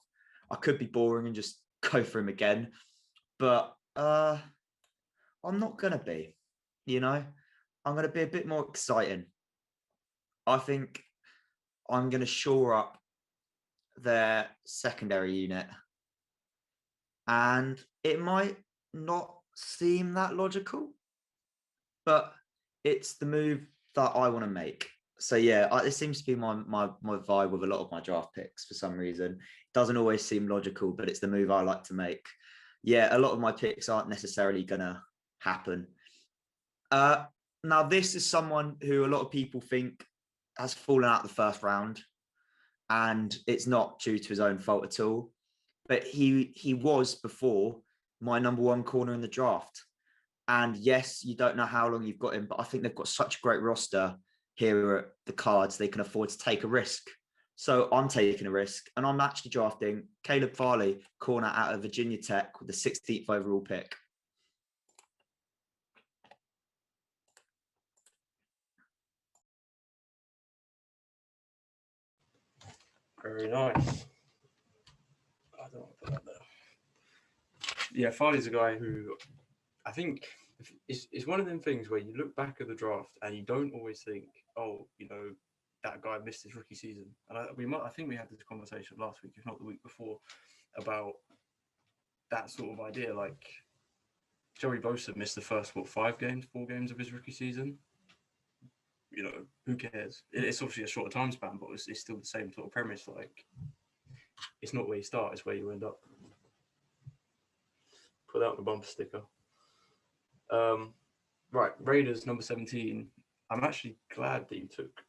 I could be boring and just go for him again, but I'm not gonna be. I'm gonna be a bit more exciting. I think I'm gonna shore up their secondary unit, and it might not seem that logical, but it's the move that I want to make. So yeah, it seems to be my vibe with a lot of my draft picks for some reason. It doesn't always seem logical, but it's the move I like to make. Yeah, a lot of my picks aren't necessarily gonna happen. Now this is someone who a lot of people think has fallen out the first round, and it's not due to his own fault at all. But he was before my number one corner in the draft. And yes, you don't know how long you've got him, but I think they've got such a great roster here at the Cards, they can afford to take a risk. So I'm taking a risk, and I'm actually drafting Caleb Farley, corner out of Virginia Tech, with the 16th overall pick. Very nice. I don't want to put that there. Yeah, Farley's a guy who I think it's one of them things where you look back at the draft and you don't always think, oh, that guy missed his rookie season. And I think we had this conversation last week, if not the week before, about that sort of idea. Like Joey Bosa missed the first 4 games of his rookie season. Who cares? It's obviously a shorter time span, but it's still the same sort of premise. Like, it's not where you start, it's where you end up. Put that on the bumper sticker. Right, Raiders number 17. I'm actually glad that you took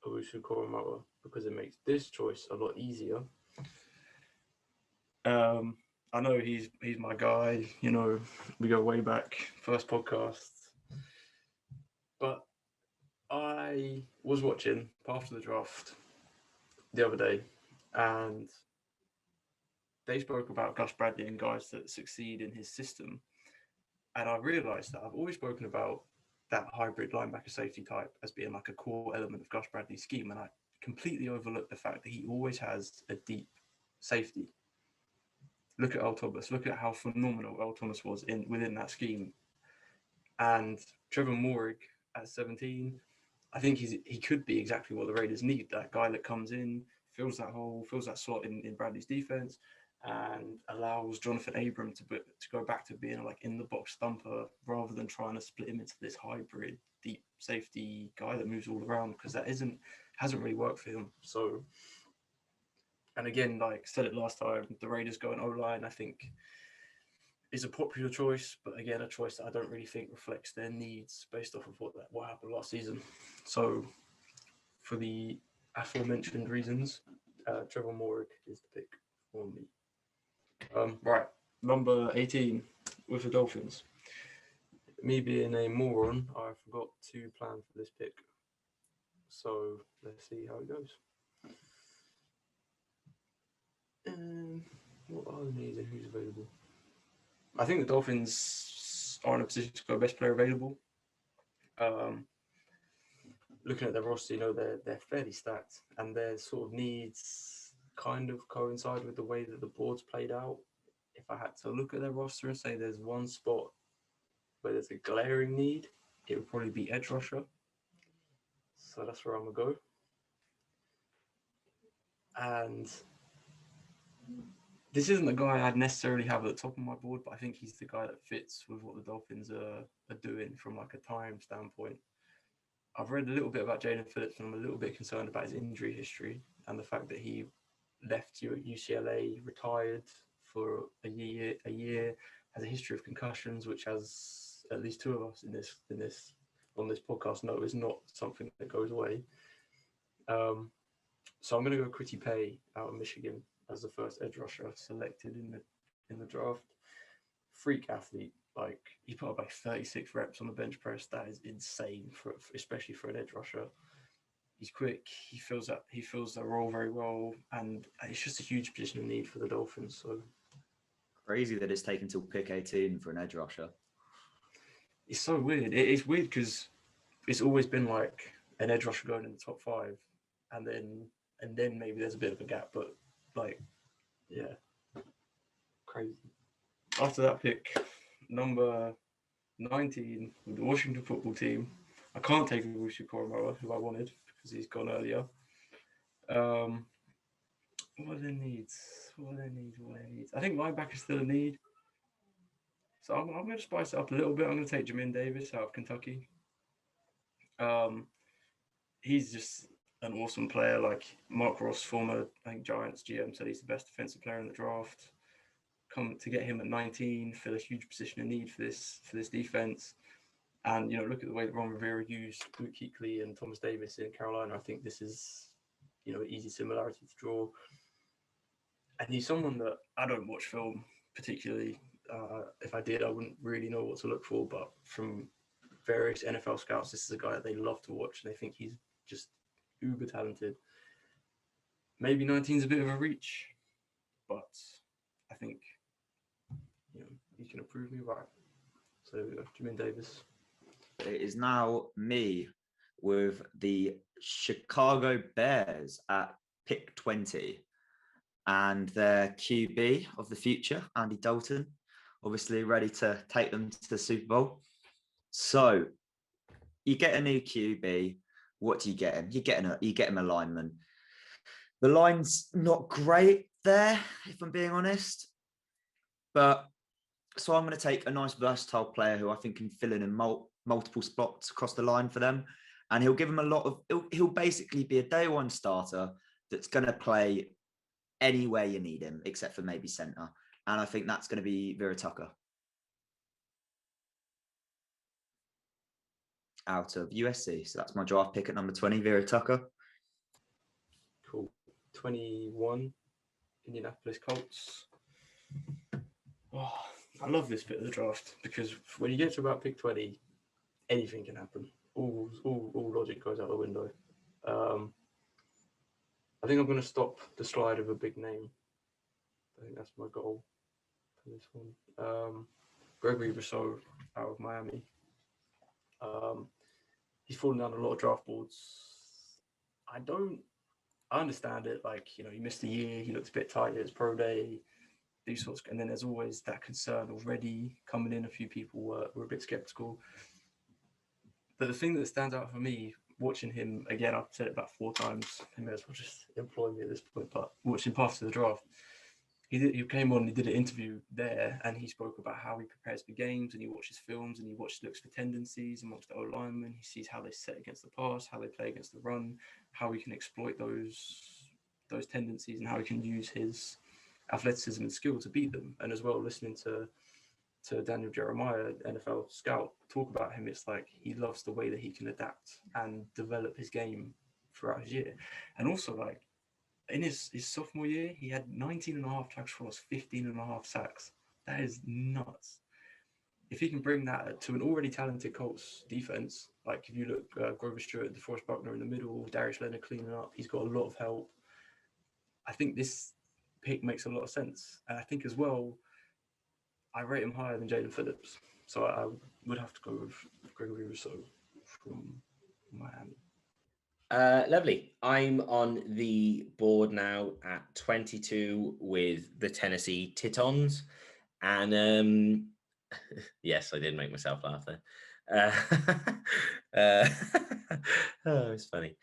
Owusu-Koramoah because it makes this choice a lot easier. I know he's my guy. We go way back, first podcast. But I was watching after the draft the other day, and they spoke about Gus Bradley and guys that succeed in his system. And I realised that I've always spoken about that hybrid linebacker safety type as being like a core element of Gus Bradley's scheme. And I completely overlooked the fact that he always has a deep safety. Look at Earl Thomas. Look at how phenomenal Earl Thomas was within that scheme. And Trevor Morig at 17, I think he could be exactly what the Raiders need. That guy that comes in, fills that hole, fills that slot in Bradley's defense, and allows Jonathan Abram to go back to being like in the box thumper rather than trying to split him into this hybrid deep safety guy that moves all around, because that hasn't really worked for him. So, and again, like said it last time, the Raiders go an O-line. I think is a popular choice, but again, a choice that I don't really think reflects their needs based off of what happened last season. So, for the aforementioned reasons, Trevor Morrig is the pick for me. Right, number 18 with the Dolphins. Me being a moron, I forgot to plan for this pick. So let's see how it goes. What are the needs and who's available? I think the Dolphins are in a position to go best player available. Looking at their roster, they're fairly stacked, and their sort of needs kind of coincide with the way that the board's played out. If I had to look at their roster and say there's one spot where there's a glaring need, it would probably be edge rusher. So that's where I'm gonna go. And this isn't the guy I'd necessarily have at the top of my board, but I think he's the guy that fits with what the Dolphins are doing from like a time standpoint. I've read a little bit about Jalen Phillips, and I'm a little bit concerned about his injury history and the fact that he left UCLA, retired for a year, has a history of concussions, which has at least two of us on this podcast know is not something that goes away. So I'm going to go Kwity Paye out of Michigan as the first edge rusher selected in the draft. Freak athlete, like he put up like 36 reps on the bench press. That is insane especially for an edge rusher. He's quick. He fills that role very well, and it's just a huge position of need for the Dolphins. So crazy that it's taken till pick 18 for an edge rusher. It's so weird. It's weird because it's always been like an edge rusher going in the top 5, and then maybe there's a bit of a gap, but like, yeah, crazy. After that pick, number 19 with the Washington football team, I can't take Owusu Koromoa, who I wanted because he's gone earlier. What are their needs? I think linebacker is still a need. So I'm going to spice it up a little bit. I'm going to take Jamin Davis out of Kentucky. He's just an awesome player. Like Mark Ross, former Giants GM, said he's the best defensive player in the draft. Come to get him at 19, fill a huge position of need for this defense. And look at the way that Ron Rivera used Luke Kuechly and Thomas Davis in Carolina. I think this is an easy similarity to draw. And he's someone that I don't watch film particularly. If I did, I wouldn't really know what to look for. But from various NFL scouts, this is a guy that they love to watch, and they think he's just uber talented. Maybe 19 is a bit of a reach, but I think he's going to prove me right. So Jamin Davis. It is now me with the Chicago Bears at pick 20. And their QB of the future, Andy Dalton, obviously ready to take them to the Super Bowl. So you get a new QB. What do you get him? You get him a lineman. The line's not great there, if I'm being honest. But so I'm going to take a nice versatile player who I think can fill in multiple spots across the line for them. And he'll give them a lot of, he'll basically be a day one starter that's going to play anywhere you need him, except for maybe center. And I think that's going to be Vera Tucker out of USC. So that's my draft pick at number 20, Vera Tucker. Cool. 21, Indianapolis Colts. Oh, I love this bit of the draft because when you get to about pick 20, anything can happen. All logic goes out the window. I think I'm going to stop the slide of a big name. I think that's my goal for this one. Gregory Rousseau out of Miami. He's fallen down a lot of draft boards. I understand it. Like, he missed a year. He looked a bit tight at his pro day. These sorts, and then there's always that concern already coming in. A few people were a bit skeptical. But the thing that stands out for me, watching him, again, I've said it about 4 times, he may as well just employ me at this point, but watching pass to the draft, he came on, he did an interview there, and he spoke about how he prepares for games, and he watches films, and he looks for tendencies amongst the O-linemen. He sees how they set against the pass, how they play against the run, how he can exploit those tendencies, and how he can use his athleticism and skill to beat them. And as well, listening to to Daniel Jeremiah, NFL scout, talk about him, it's like he loves the way that he can adapt and develop his game throughout his year. And also, like, in his sophomore year, he had 19.5 tackles for loss, 15.5 sacks. That is nuts. If he can bring that to an already talented Colts defense, like if you look, Grover Stewart, DeForest Buckner in the middle, Darius Leonard cleaning up, he's got a lot of help. I think this pick makes a lot of sense. And I think as well, I rate him higher than Jalen Phillips. So I would have to go with Gregory Rousseau from Miami. Lovely. I'm on the board now at 22 with the Tennessee Titans. And yes, I did make myself laugh there. Oh, it's funny.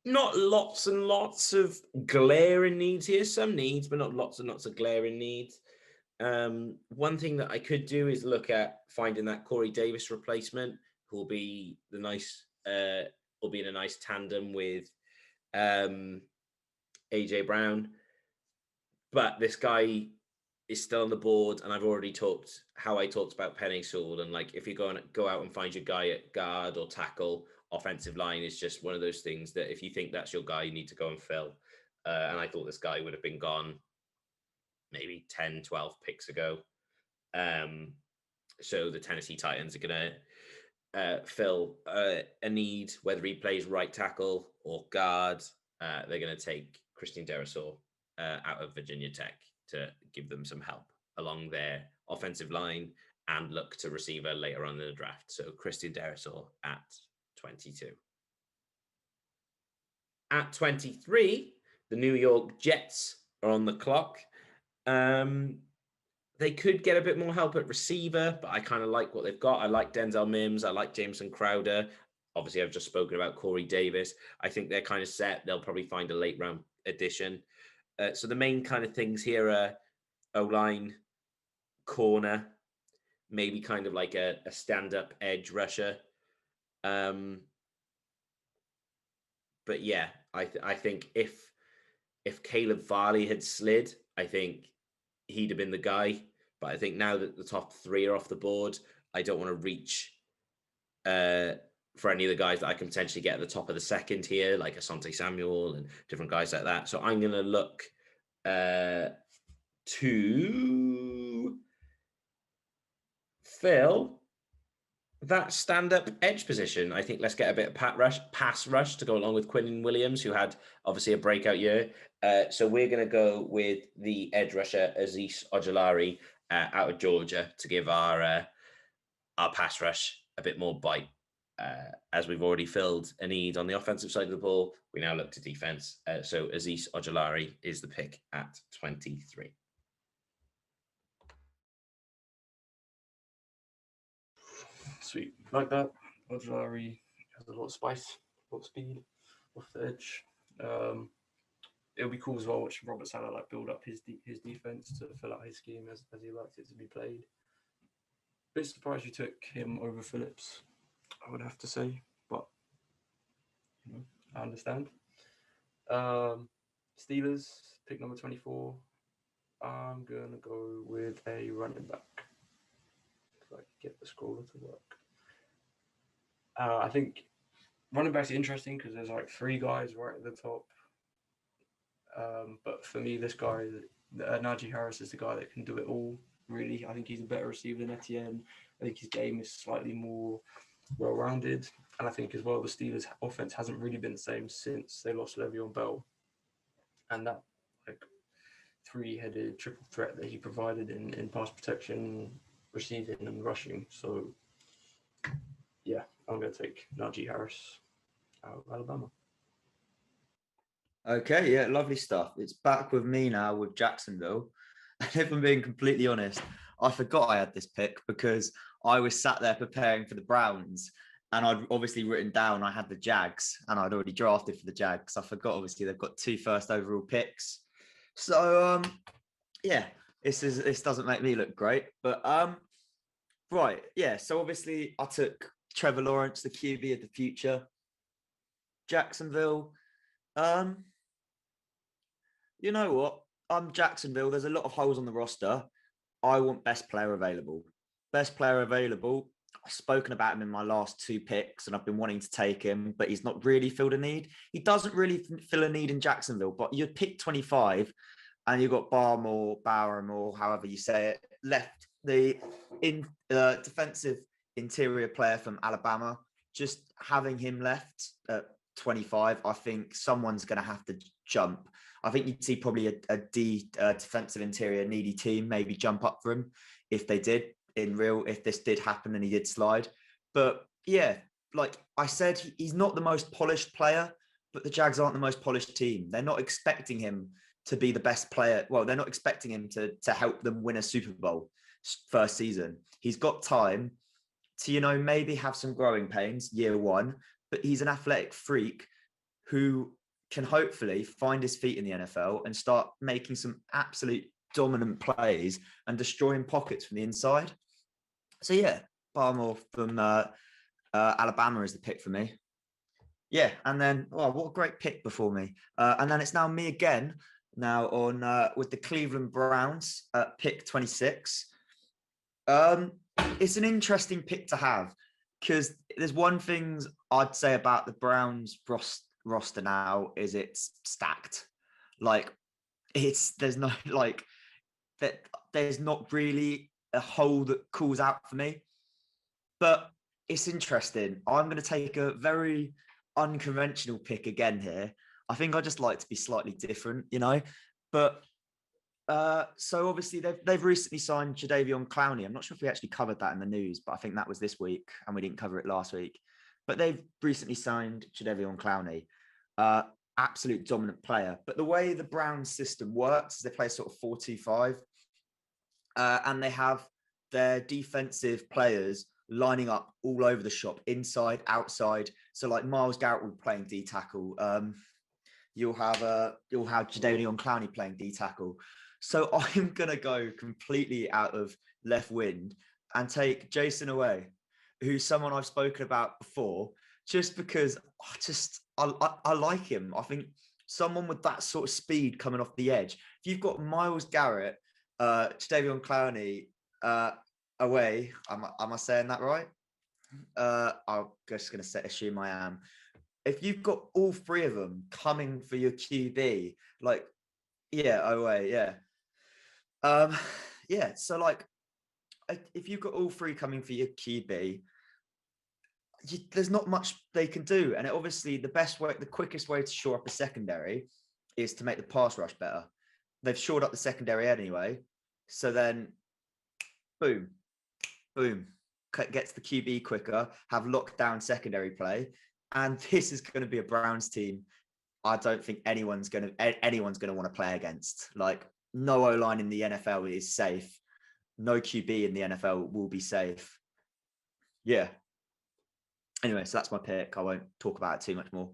Not lots and lots of glaring needs here. Some needs, but not lots and lots of glaring needs. One thing that I could do is look at finding that Corey Davis replacement, who will be the nice, will be in a nice tandem with AJ Brown. But this guy is still on the board, and I've already talked how I talked about Penny Sewell, and like if you go out and find your guy at guard or tackle, offensive line is just one of those things that if you think that's your guy, you need to go and fill. And I thought this guy would have been gone maybe 10, 12 picks ago. So the Tennessee Titans are going to fill a need, whether he plays right tackle or guard. They're going to take Christian Darrisaw out of Virginia Tech to give them some help along their offensive line and look to receiver later on in the draft. So Christian Darrisaw at 22. At 23, the New York Jets are on the clock. They could get a bit more help at receiver, but I kind of like what they've got. I like Denzel Mims. I like Jameson Crowder. Obviously, I've just spoken about Corey Davis. I think they're kind of set. They'll probably find a late round addition. So the main kind of things here are O-line, corner, maybe kind of like a stand-up edge rusher. But yeah, I think if Caleb Farley had slid, I think he'd have been the guy. But I think now that the top three are off the board, I don't want to reach for any of the guys that I can potentially get at the top of the second here, like Asante Samuel and different guys like that. So I'm going to look to fill that stand-up edge position. I think let's get a bit of pass rush to go along with Quinn Williams, who had obviously a breakout year. So we're going to go with the edge rusher Azeez Ojulari out of Georgia to give our pass rush a bit more bite. As we've already filled a need on the offensive side of the ball, we now look to defense. So Azeez Ojulari is the pick at 23. Sweet. Like that. Ojulari has a lot of spice, a lot of speed off the edge. It'll be cool as well watching Robert Saleh like build up his defense to fill out his scheme as he likes it to be played. Bit surprised you took him over Phillips, I would have to say, but you know, I understand. Steelers, pick number 24. I'm gonna go with a running back. If I can get the scroller to work. I think running back's interesting because there's like three guys right at the top. But for me, this guy, Najee Harris, is the guy that can do it all, really. I think he's a better receiver than Etienne. I think his game is slightly more well-rounded. And I think as well, the Steelers' offense hasn't really been the same since they lost Le'Veon Bell. And that like three-headed triple threat that he provided in pass protection, receiving, and rushing. So, yeah, I'm going to take Najee Harris out of Alabama. Okay, yeah, lovely stuff. It's back with me now with Jacksonville. And if I'm being completely honest, I forgot I had this pick because I was sat there preparing for the Browns and I'd obviously written down I had the Jags and I'd already drafted for the Jags. I forgot, obviously, they've got 2 first overall picks. So, yeah, this doesn't make me look great. But, right, yeah, so obviously I took Trevor Lawrence, the QB of the future. Jacksonville. You know what? I'm Jacksonville. There's a lot of holes on the roster. I want best player available. Best player available. I've spoken about him in my last 2 picks, and I've been wanting to take him, but he's not really filled a need. He doesn't really fill a need in Jacksonville, but you'd pick 25, and you've got Barmore, however you say it, left, the defensive interior player from Alabama. Just having him left at 25, I think someone's going to have to jump. I think you'd see probably a defensive interior needy team maybe jump up for him if they did if this did happen and he did slide. But yeah, like I said, he's not the most polished player, but the Jags aren't the most polished team. They're not expecting him to be the best player. Well, they're not expecting him to help them win a Super Bowl first season. He's got time to, maybe have some growing pains year 1, but he's an athletic freak who can hopefully find his feet in the NFL and start making some absolute dominant plays and destroying pockets from the inside. So yeah, Barmore from Alabama is the pick for me. Yeah, and then what a great pick before me. And then it's now me again. Now on with the Cleveland Browns at pick 26. It's an interesting pick to have because there's one thing I'd say about the Browns roster now is it's stacked. Like there's not really a hole that calls out for me, but it's interesting. I'm going to take a very unconventional pick again here. I think I just like to be slightly different, but so obviously they've recently signed Jadeveon Clowney. I'm not sure if we actually covered that in the news, but I think that was this week and we didn't cover it last week. But they've recently signed Jadeveon Clowney, absolute dominant player. But the way the Browns system works is they play sort of 4-2-5, and they have their defensive players lining up all over the shop, inside, outside. So like Myles Garrett will be playing D tackle. You'll have Jadeveon Clowney playing D tackle. So I'm gonna go completely out of left wind and take Jason Away, who's someone I've spoken about before, just because I like him. I think someone with that sort of speed coming off the edge. If you've got Myles Garrett, Jadeveon Clowney, Away, am I saying that right? I'm just going to assume I am. If you've got all 3 of them coming for your QB, Away, yeah. So like, if you've got all 3 coming for your QB, there's not much they can do. And obviously, the quickest way to shore up a secondary is to make the pass rush better. They've shored up the secondary anyway, so then, boom, gets the QB quicker, have lockdown secondary play, and this is going to be a Browns team I don't think anyone's going to want to play against. Like, no O-line in the NFL is safe. No QB in the NFL will be safe. Yeah. Anyway, so that's my pick. I won't talk about it too much more.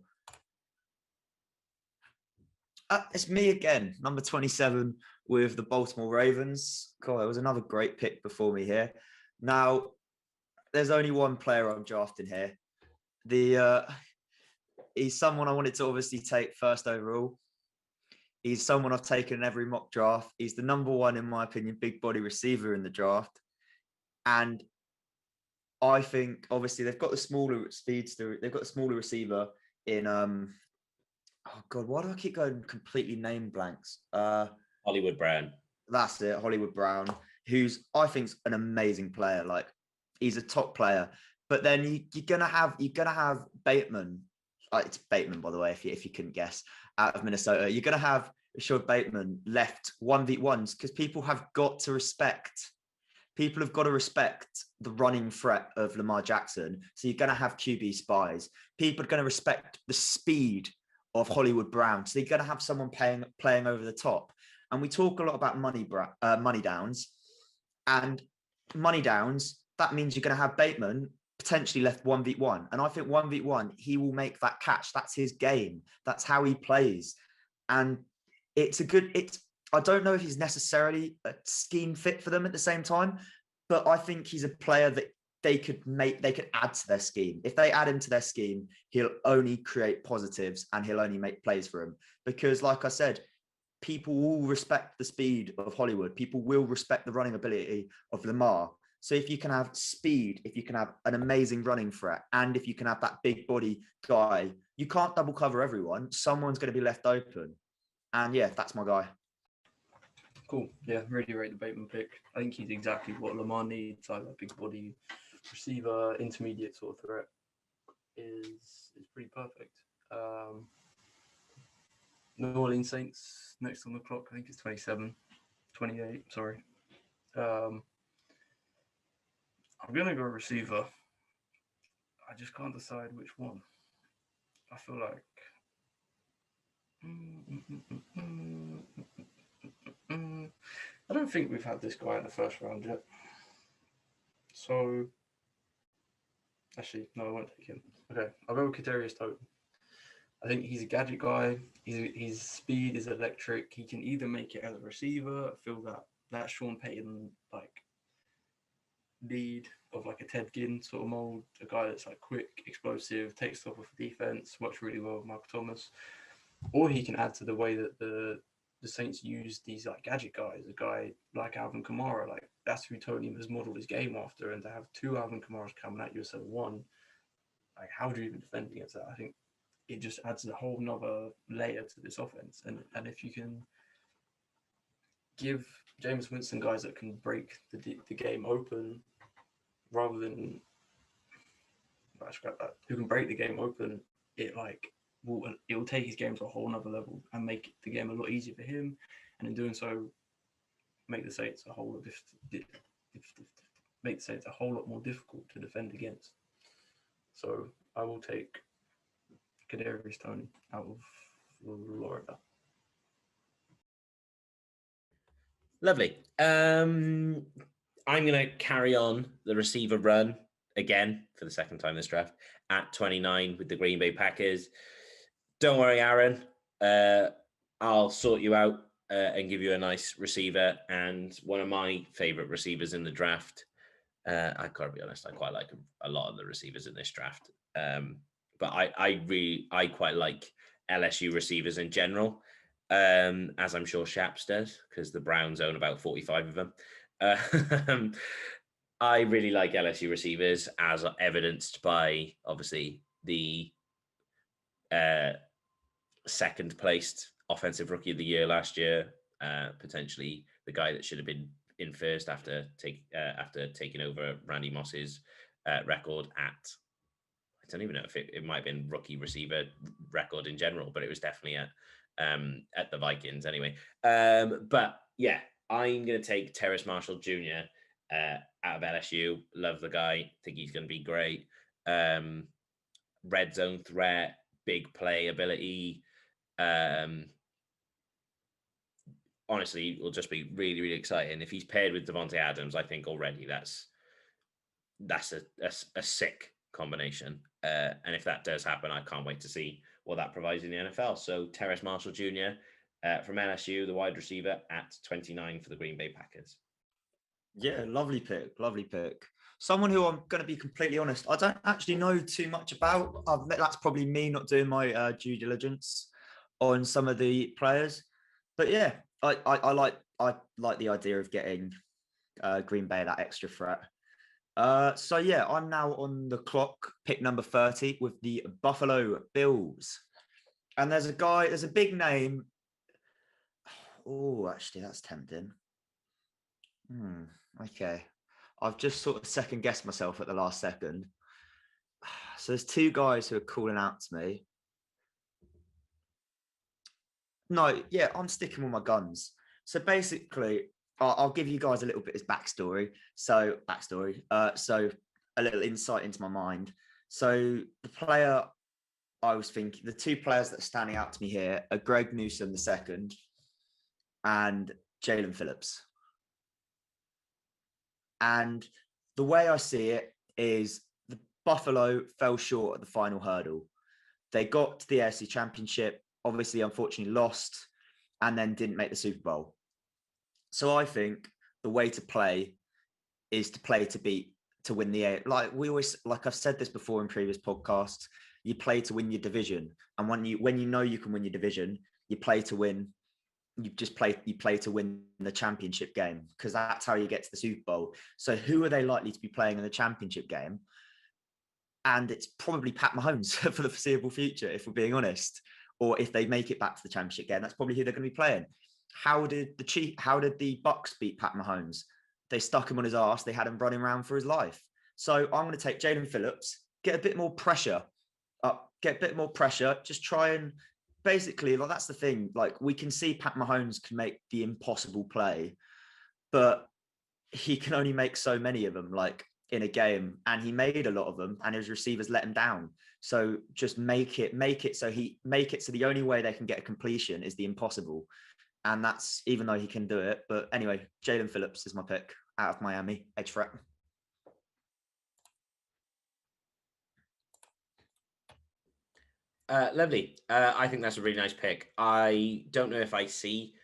It's me again, number 27 with the Baltimore Ravens. God, it was another great pick before me here. Now, there's only one player I'm drafting here. He's someone I wanted to obviously take first overall. He's someone I've taken in every mock draft. He's the number 1, in my opinion, big body receiver in the draft. And I think, obviously, they've got the smaller speedster. They've got the smaller receiver in... oh, God, why do I keep going completely name blanks? Hollywood Brown. That's it, Hollywood Brown, who's, I think, an amazing player. Like, he's a top player. But then you're gonna have Bateman. It's Bateman, by the way, if you couldn't guess, out of Minnesota. You're gonna have Rashad Bateman left 1v1s because people have got to respect the running threat of Lamar Jackson. So you're gonna have QB spies. People are gonna respect the speed of Hollywood Brown. So you're gonna have someone playing over the top. And we talk a lot about money downs, and money downs. That means you're gonna have Bateman potentially left 1v1. And I think 1v1, he will make that catch. That's his game. That's how he plays. And I don't know if he's necessarily a scheme fit for them at the same time, but I think he's a player that they could add to their scheme. If they add him to their scheme, he'll only create positives and he'll only make plays for him. Because like I said, people will respect the speed of Hollywood. People will respect the running ability of Lamar. So if you can have speed, if you can have an amazing running threat, and if you can have that big body guy, you can't double cover everyone. Someone's going to be left open. And yeah, that's my guy. Cool. Yeah, really rate the Bateman pick. I think he's exactly what Lamar needs. Like a big body receiver, intermediate sort of threat is pretty perfect. New Orleans Saints next on the clock. I think it's 28, sorry. I'm going to go receiver. I just can't decide which one. I feel like... I don't think we've had this guy in the first round yet. So... Actually, no, I won't take him. Okay, I'll go with Kadarius Toney. I think he's a gadget guy. His speed is electric. He can either make it as a receiver. I feel that Sean Payton like lead of like a Ted Ginn sort of mold, a guy that's like quick, explosive, takes stuff off the defense, works really well with Michael Thomas. Or he can add to the way that the Saints use these like gadget guys, a guy like Alvin Kamara. Like that's who Tony has modeled his game after, and to have two Alvin Kamaras coming at you instead of one, like how do you even defend against that? I think it just adds a whole nother layer to this offense. And if you can give James Winston guys that can break the game open rather than who can break the game open, it will take his game to a whole nother level and make the game a lot easier for him. And in doing so, make the Saints a whole lot more difficult to defend against. So I will take Kadarius Toney out of Florida. Lovely. I'm going to carry on the receiver run again for the second time this draft at 29 with the Green Bay Packers. Don't worry, Aaron. I'll sort you out and give you a nice receiver. And one of my favorite receivers in the draft. I gotta be honest, I quite like a lot of the receivers in this draft. But I quite like LSU receivers in general, as I'm sure Shaps does, because the Browns own about 45 of them. I really like LSU receivers, as evidenced by obviously the second placed offensive rookie of the year last year, potentially the guy that should have been in first after taking over Randy Moss's record at, I don't even know if it might have been rookie receiver record in general, but it was definitely at the Vikings anyway. But yeah, I'm going to take Terrace Marshall Jr. Out of LSU. Love the guy. Think he's going to be great. Red zone threat, big play ability. Honestly, it will just be really, really exciting. If he's paired with Devontae Adams, I think already that's a sick combination. And if that does happen, I can't wait to see what that provides in the NFL. So Terrace Marshall Jr. From LSU, the wide receiver at 29 for the Green Bay Packers. Yeah, lovely pick. Someone who I'm going to be completely honest, I don't actually know too much about. That's probably me not doing my due diligence on some of the players. But yeah, I like the idea of getting Green Bay that extra threat. So yeah, I'm now on the clock, pick number 30 with the Buffalo Bills. And there's a big name. Oh, actually, that's tempting. Okay. I've just sort of second guessed myself at the last second. So there's two guys who are calling out to me. No, yeah, I'm sticking with my guns. So basically, I'll give you guys a little bit of backstory. So a little insight into my mind. So the player I was thinking, the two players that are standing out to me here are Greg Newsome II and Jalen Phillips. And the way I see it is the Buffalo fell short at the final hurdle. They got to the AFC Championship, obviously, unfortunately lost, and then didn't make the Super Bowl. So I think the way to play is to play to win the like I've said this before in previous podcasts, you play to win your division. And when you know you can win your division, you play to win you play to win the championship game, because that's how you get to the Super Bowl. So who are they likely to be playing in the championship game? And it's probably Pat Mahomes for the foreseeable future, if we're being honest. Or if they make it back to the championship game, that's probably who they're going to be playing. How did the Bucks beat Pat Mahomes? They stuck him on his ass. They had him running around for his life. So I'm going to take Jalen Phillips, get a bit more pressure up, get a bit more pressure. Just try and basically, like, that's the thing. Like, we can see Pat Mahomes can make the impossible play, but he can only make so many of them, like, in a game, and he made a lot of them, and his receivers let him down. So just make it so the only way they can get a completion is the impossible. And that's even though he can do it. But anyway, Jalen Phillips is my pick out of Miami, edge threat. Lovely. I think that's a really nice pick. I don't know if I see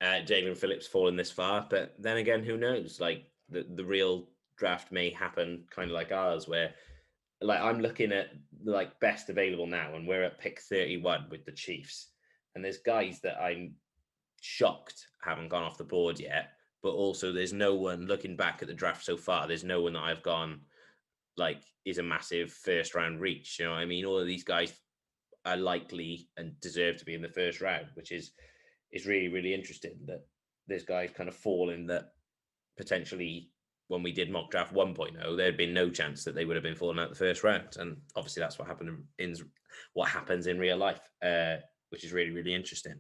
Jalen Phillips falling this far, but then again, who knows? Like, the real draft may happen kind of like ours, where, like, I'm looking at like best available now, and we're at pick 31 with the Chiefs, and there's guys that I'm shocked haven't gone off the board yet, but also there's no one, looking back at the draft so far, there's no one that I've gone like is a massive first round reach. You know what I mean? All of these guys are likely and deserve to be in the first round, which is really, really interesting that this guy's kind of fallen, that potentially when we did mock draft 1.0, there had been no chance that they would have been falling out the first round. And obviously that's what happens in real life, which is really, really interesting.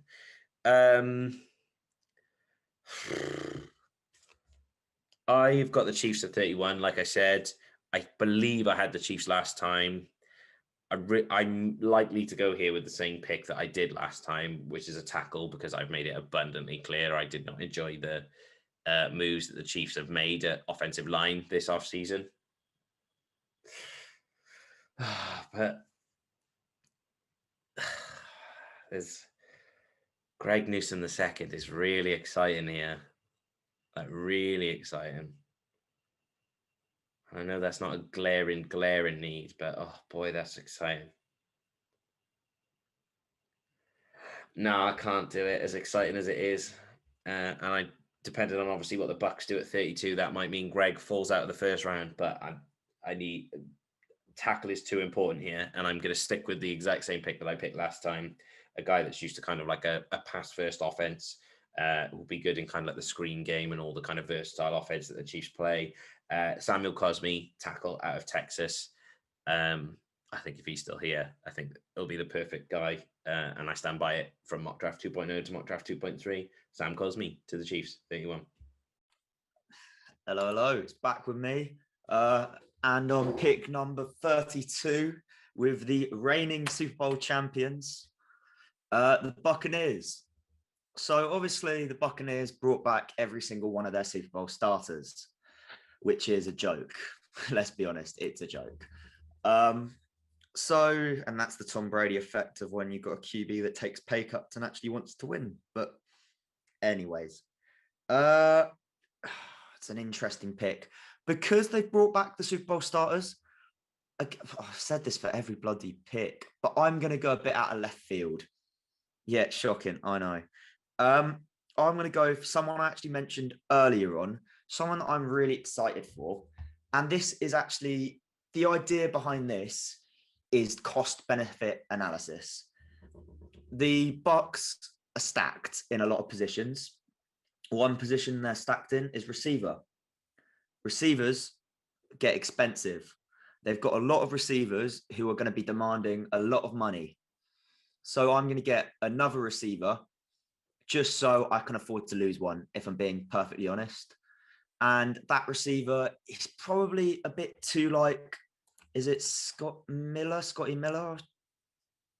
I've got the Chiefs at 31. Like I said, I believe I had the Chiefs last time. I'm likely to go here with the same pick that I did last time, which is a tackle, because I've made it abundantly clear I did not enjoy the moves that the Chiefs have made at offensive line this offseason. But there's Greg Newsome II is really exciting here. Like, really exciting. I know that's not a glaring need, but oh boy, that's exciting. No, I can't do it, as exciting as it is. And I, depending on obviously what the Bucks do at 32, that might mean Greg falls out of the first round, but I need, tackle is too important here, and I'm going to stick with the exact same pick that I picked last time. A guy that's used to kind of like a pass first offense, will be good in kind of like the screen game and all the kind of versatile offense that the Chiefs play. Samuel Cosme, tackle out of Texas. I think if he's still here, I think it'll be the perfect guy. And I stand by it, from mock draft 2.0 to mock draft 2.3. Sam Cosme to the Chiefs, 31. Hello. It's back with me. And on pick number 32, with the reigning Super Bowl champions, the Buccaneers. So obviously the Buccaneers brought back every single one of their Super Bowl starters, which is a joke. Let's be honest, it's a joke. And that's the Tom Brady effect of when you've got a QB that takes pay cuts and actually wants to win. But anyways, it's an interesting pick, because they brought back the Super Bowl starters. I've said this for every bloody pick, but I'm going to go a bit out of left field. Yeah, shocking, I know. I'm going to go for someone I actually mentioned earlier on, someone that I'm really excited for. And this is actually, the idea behind this is cost benefit analysis. The Bucks are stacked in a lot of positions. One position they're stacked in is receiver. Receivers get expensive. They've got a lot of receivers who are going to be demanding a lot of money. So I'm going to get another receiver just so I can afford to lose one, if I'm being perfectly honest. And that receiver is probably a bit too like, is it Scotty Miller?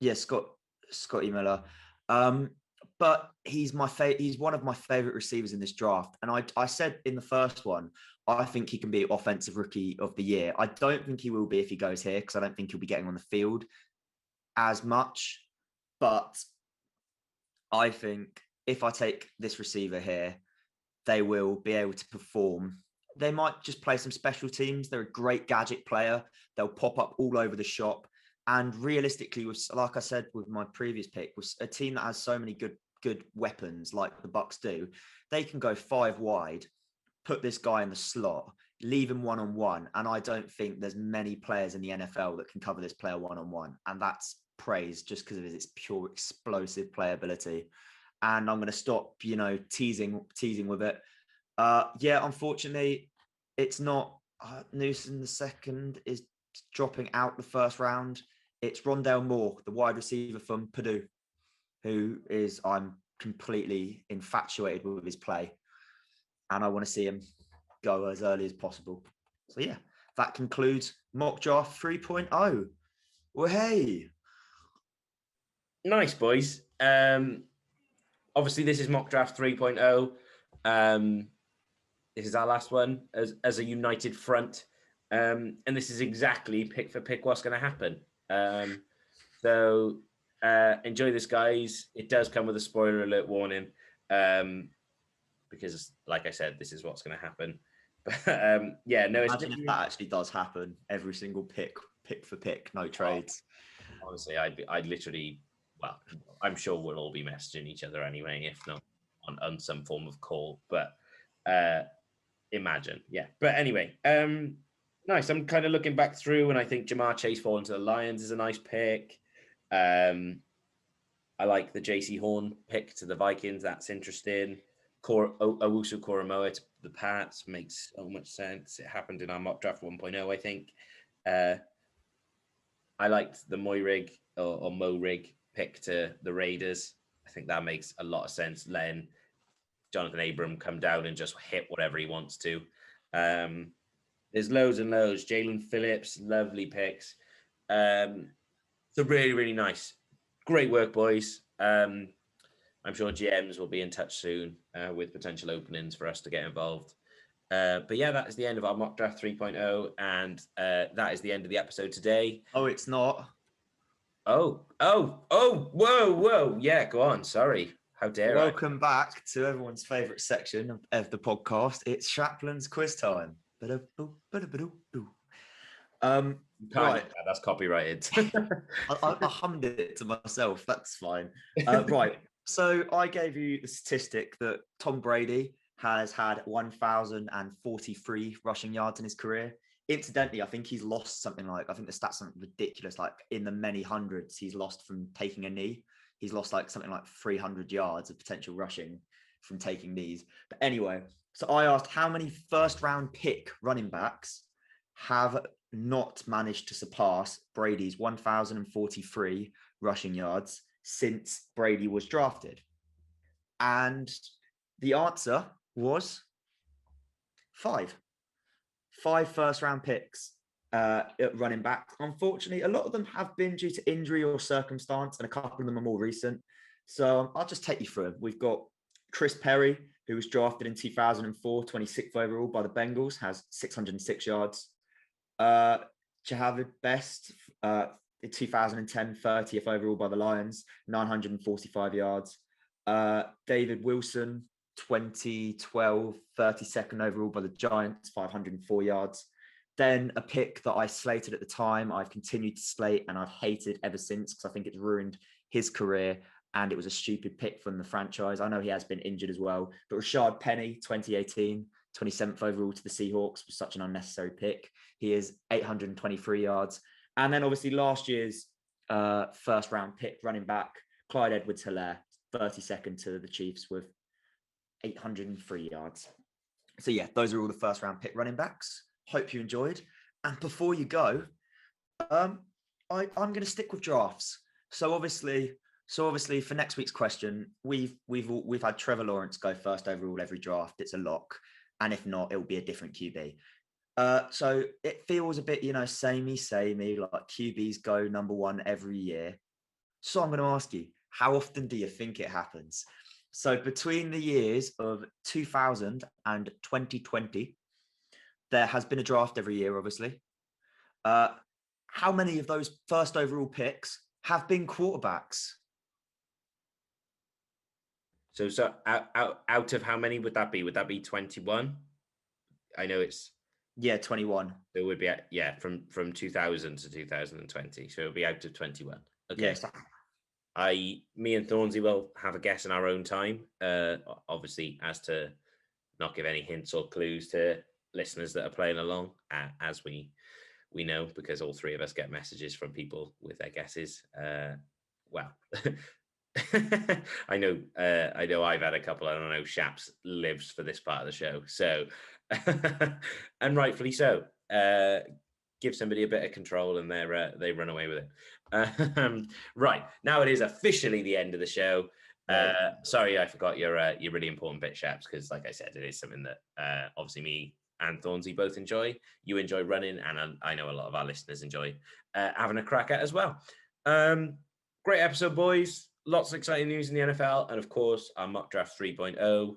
Yeah, Scotty Miller. But he's one of my favorite receivers in this draft. And I said in the first one, I think he can be offensive rookie of the year. I don't think he will be if he goes here, because I don't think he'll be getting on the field as much. But I think if I take this receiver here, they will be able to perform. They might just play some special teams. They're a great gadget player. They'll pop up all over the shop. And realistically, like I said with my previous pick, was a team that has so many good good weapons like the Bucks do, they can go 5 wide, put this guy in the slot, leave him one-on-one. And I don't think there's many players in the NFL that can cover this player one-on-one. And that's praise just because of his pure explosive playability. And I'm going to stop, teasing with it. Unfortunately, it's not Newsom the second is dropping out the first round. It's Rondale Moore, the wide receiver from Purdue, who I'm completely infatuated with his play. And I want to see him go as early as possible. So yeah, that concludes Mock Draft 3.0. Well, hey. Nice, boys. Obviously, this is Mock Draft 3.0. This is our last one as a united front. And this is exactly pick for pick what's going to happen. So enjoy this, guys. It does come with a spoiler alert warning. Because, like I said, this is what's going to happen. Imagine if that actually does happen. Every single pick for pick, no trades. Honestly, I'd literally, well, I'm sure we'll all be messaging each other anyway, if not on some form of call. But imagine, yeah. But anyway, nice. I'm kind of looking back through, and I think Jamar Chase falling to the Lions is a nice pick. I like the JC Horn pick to the Vikings. That's interesting. Owusu Koromoa to the Pats makes so much sense. It happened in our mock draft 1.0, I think. I liked the Moyrig or Mo-Rig pick to the Raiders. I think that makes a lot of sense, letting Jonathan Abram come down and just hit whatever he wants to. There's loads and loads. Jalen Phillips, lovely picks. So really, really nice. Great work, boys. I'm sure GMs will be in touch soon with potential openings for us to get involved. But yeah, that is the end of our Mock Draft 3.0, and that is the end of the episode today. Oh, it's not. Oh, whoa. Yeah, go on. Sorry. How dare Welcome back to everyone's favourite section of the podcast. It's Shapland's quiz time. Right. That's copyrighted. I hummed it to myself. That's fine. Right. So I gave you the statistic that Tom Brady has had 1,043 rushing yards in his career. Incidentally, I think he's lost something like, I think the stats are ridiculous, like in the many hundreds he's lost from taking a knee. He's lost like something like 300 yards of potential rushing from taking knees. But anyway, so I asked how many first round pick running backs have not managed to surpass Brady's 1,043 rushing yards since Brady was drafted. And the answer was 5 first round picks at running back. Unfortunately, a lot of them have been due to injury or circumstance, and a couple of them are more recent. So I'll just take you through them. We've got Chris Perry, who was drafted in 2004, 26th overall by the Bengals, has 606 yards. Jahavid Best, in 2010, 30th overall by the Lions, 945 yards. David Wilson, 2012, 32nd overall by the Giants, 504 yards. Then a pick that I slated at the time, I've continued to slate and I've hated ever since because I think it's ruined his career and it was a stupid pick from the franchise. I know he has been injured as well, but Rashad Penny, 2018, 27th overall to the Seahawks was such an unnecessary pick. He is 823 yards. And then obviously last year's first round pick running back, Clyde Edwards-Helaire, 32nd to the Chiefs with 803 yards. So yeah, those are all the first round pick running backs. Hope you enjoyed. And before you go, I'm going to stick with drafts. So obviously for next week's question, we've had Trevor Lawrence go first overall every draft. It's a lock. And if not, it'll be a different QB. So it feels a bit, samey, like QBs go number one every year. So I'm going to ask you, how often do you think it happens? So between the years of 2000 and 2020, there has been a draft every year, obviously. How many of those first overall picks have been quarterbacks? So out of how many would that be? Would that be 21? I know it's 21. It would be from 2000 to 2020. So it would be out of 21. Okay. Yes. Me and Thornsy will have a guess in our own time. Obviously, as to not give any hints or clues to listeners that are playing along, as we know, because all three of us get messages from people with their guesses. Well, I know I've had a couple, and I know Shaps lives for this part of the show, so and rightfully so. Give somebody a bit of control, and they run away with it. Right, now it is officially the end of the show. Sorry, I forgot your really important bit, Shaps, because like I said, it is something that obviously me and Thornsy both enjoy. You enjoy running, and I know a lot of our listeners enjoy having a crack at as well. Great episode, boys. Lots of exciting news in the NFL, and of course, our Mockdraft 3.0.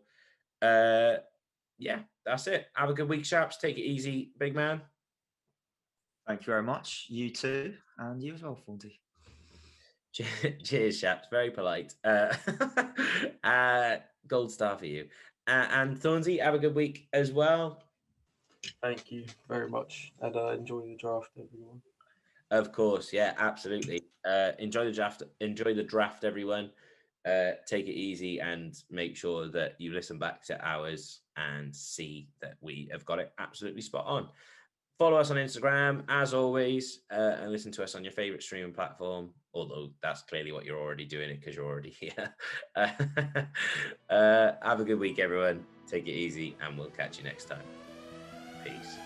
Yeah, that's it. Have a good week, Shaps. Take it easy, big man. Thank you very much. You too, and you as well, Thornsy. Cheers, Shaps. Very polite. Gold star for you. And Thornsy, have a good week as well. Thank you very much, and enjoy the draft, everyone. Of course, yeah, absolutely. Enjoy the draft. Enjoy the draft, everyone. Take it easy and make sure that you listen back to ours and see that we have got it absolutely spot on. Follow us on Instagram, as always, and listen to us on your favorite streaming platform, although that's clearly what you're already doing it because you're already here. Have a good week, everyone. Take it easy, and we'll catch you next time. Peace.